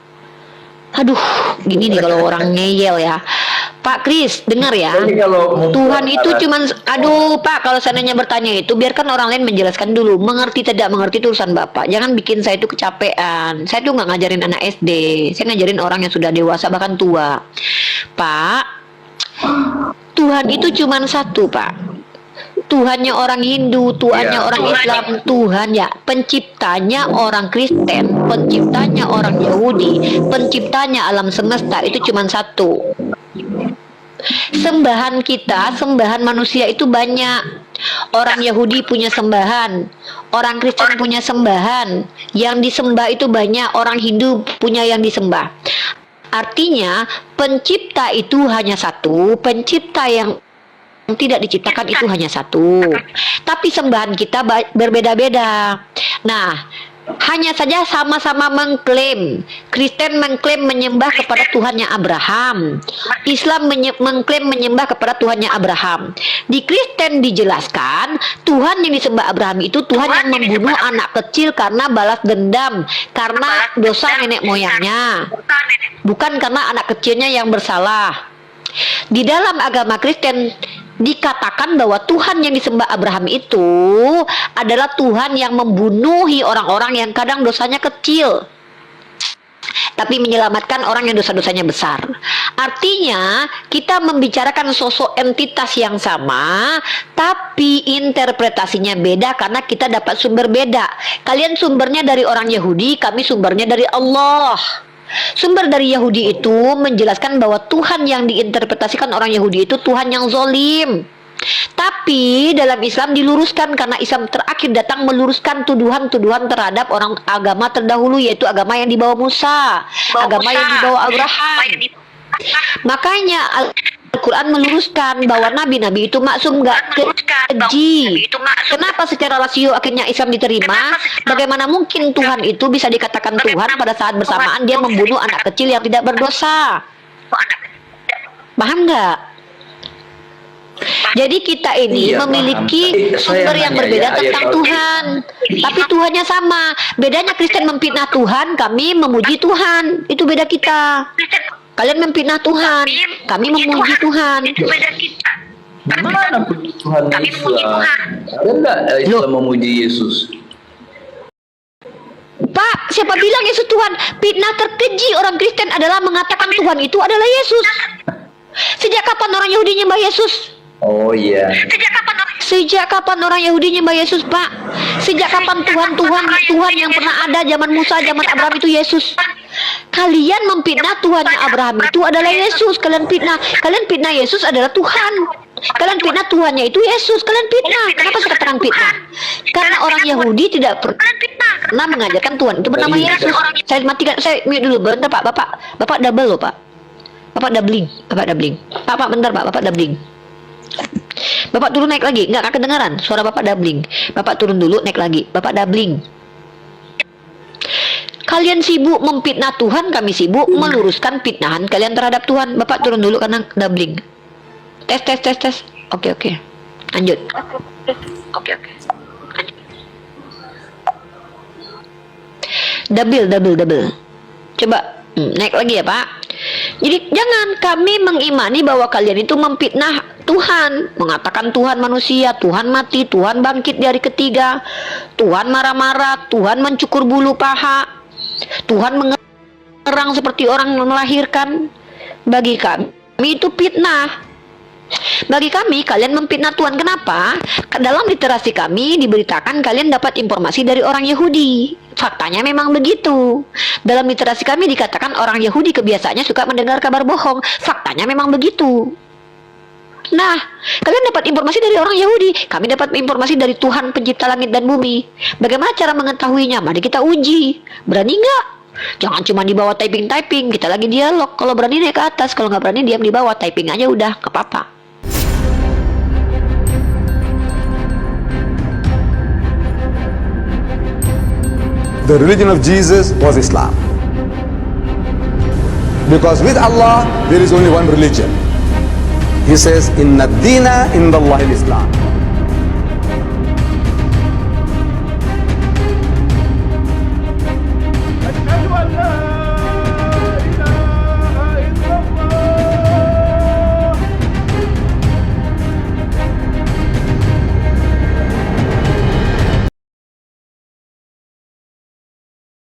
Aduh, gini nih kalau orang ngeyel ya. Pak Kris, dengar ya. Jadi kalau Tuhan itu cuman, aduh Pak, kalau seandainya bertanya itu, biarkan orang lain menjelaskan dulu. Mengerti tidak mengerti itu urusan Bapak. Jangan bikin saya itu kecapean. Saya tuh nggak ngajarin anak SD. Saya ngajarin orang yang sudah dewasa, bahkan tua. Pak, Tuhan itu cuman satu, Pak. Tuhannya orang Hindu, Tuhannya orang Islam, Tuhan ya penciptanya orang Kristen, penciptanya orang Yahudi, penciptanya alam semesta itu cuma satu. Sembahan kita, sembahan manusia itu banyak. Orang Yahudi punya sembahan, orang Kristen punya sembahan, yang disembah itu banyak, orang Hindu punya yang disembah. Artinya pencipta itu hanya satu, pencipta yang tidak diciptakan itu hanya satu. Tapi sembahan kita berbeda-beda. Nah, hanya saja sama-sama mengklaim. Kristen mengklaim menyembah kepada Tuhannya Abraham. Islam mengklaim menyembah kepada Tuhannya Abraham. Di Kristen dijelaskan Tuhan yang disembah Abraham itu Tuhan yang membunuh anak kecil karena balas dendam, karena dosa nenek moyangnya, bukan karena anak kecilnya yang bersalah. Di dalam agama Kristen dikatakan bahwa Tuhan yang disembah Abraham itu adalah Tuhan yang membunuhi orang-orang yang kadang dosanya kecil, tapi menyelamatkan orang yang dosa-dosanya besar. Artinya kita membicarakan sosok entitas yang sama, tapi interpretasinya beda karena kita dapat sumber beda. Kalian sumbernya dari orang Yahudi, kami sumbernya dari Allah. Sumber dari Yahudi itu menjelaskan bahwa Tuhan yang diinterpretasikan orang Yahudi itu Tuhan yang zolim. Tapi dalam Islam diluruskan karena Islam terakhir datang meluruskan tuduhan-tuduhan terhadap orang agama terdahulu, yaitu agama yang dibawa Musa, agama yang dibawa Abraham. Makanya Al-Quran meluruskan bahwa nabi-nabi itu maksum, nggak keji. Kenapa secara rasio akhirnya Islam diterima? Bagaimana mungkin Tuhan itu bisa dikatakan Tuhan pada saat bersamaan dia membunuh anak kecil yang tidak berdosa? Paham nggak? Jadi kita ini memiliki sumber yang berbeda tentang Tuhan, tapi Tuhannya sama. Bedanya Kristen memfitnah Tuhan, kami memuji Tuhan. Itu beda kita. Kalian memfitnah Tuhan, kami memuji Tuhan. Mana puji Tuhan Islam? Ada nggak Islam memuji Yesus? Pak, siapa bilang Yesus Tuhan. Fitnah terkeji orang Kristen adalah mengatakan Tuhan itu adalah Yesus. Sejak kapan orang Yahudi nyembah Yesus? Oh iya. Sejak kapan orang Yahudi nyembah Yesus, Pak? Sejak kapan Tuhan yang pernah ada zaman Musa, zaman Abraham itu Yesus? Kalian memfitnah Tuhannya Abraham itu adalah Yesus. Kalian fitnah Yesus adalah Tuhan. Kalian fitnah Tuhannya itu Yesus. Kalian fitnah. Kenapa saya katakan fitnah? Karena orang Yahudi tidak pernah mengajarkan Tuhan itu bernama Yesus. Saya matikan, saya mute dulu bentar, Pak. Bapak double loh, Pak. Bapak doubling. Pak, bentar, Pak. Bapak doubling. Bapak turun naik lagi, nggak kedengaran suara Bapak doubling. Bapak turun dulu, naik lagi. Bapak doubling. Kalian sibuk memfitnah Tuhan, kami sibuk meluruskan fitnahan kalian terhadap Tuhan. Bapak turun dulu karena doubling. Tes. Oke. Lanjut. Oke. Double. Coba naik lagi ya, Pak. Jadi jangan kami mengimani bahwa kalian itu memfitnah Tuhan, mengatakan Tuhan manusia, Tuhan mati, Tuhan bangkit di hari ketiga, Tuhan marah-marah, Tuhan mencukur bulu paha, Tuhan mengerang seperti orang melahirkan. Bagi kami itu fitnah. Bagi kami, kalian memfitnah Tuhan. Kenapa? Dalam literasi kami diberitakan kalian dapat informasi dari orang Yahudi. Faktanya memang begitu. Dalam literasi kami dikatakan orang Yahudi kebiasaannya suka mendengar kabar bohong. Faktanya memang begitu. Nah, kalian dapat informasi dari orang Yahudi. Kami dapat informasi dari Tuhan pencipta langit dan bumi. Bagaimana cara mengetahuinya? Mari kita uji. Berani nggak? Jangan cuma di bawah typing. Kita lagi dialog. Kalau berani naik ke atas. Kalau nggak berani diam di bawah. Typing aja udah. Nggak apa-apa. The religion of Jesus was Islam. Because with Allah, there is only one religion. He says, Inna ad-dina inda Allahi al-Islam.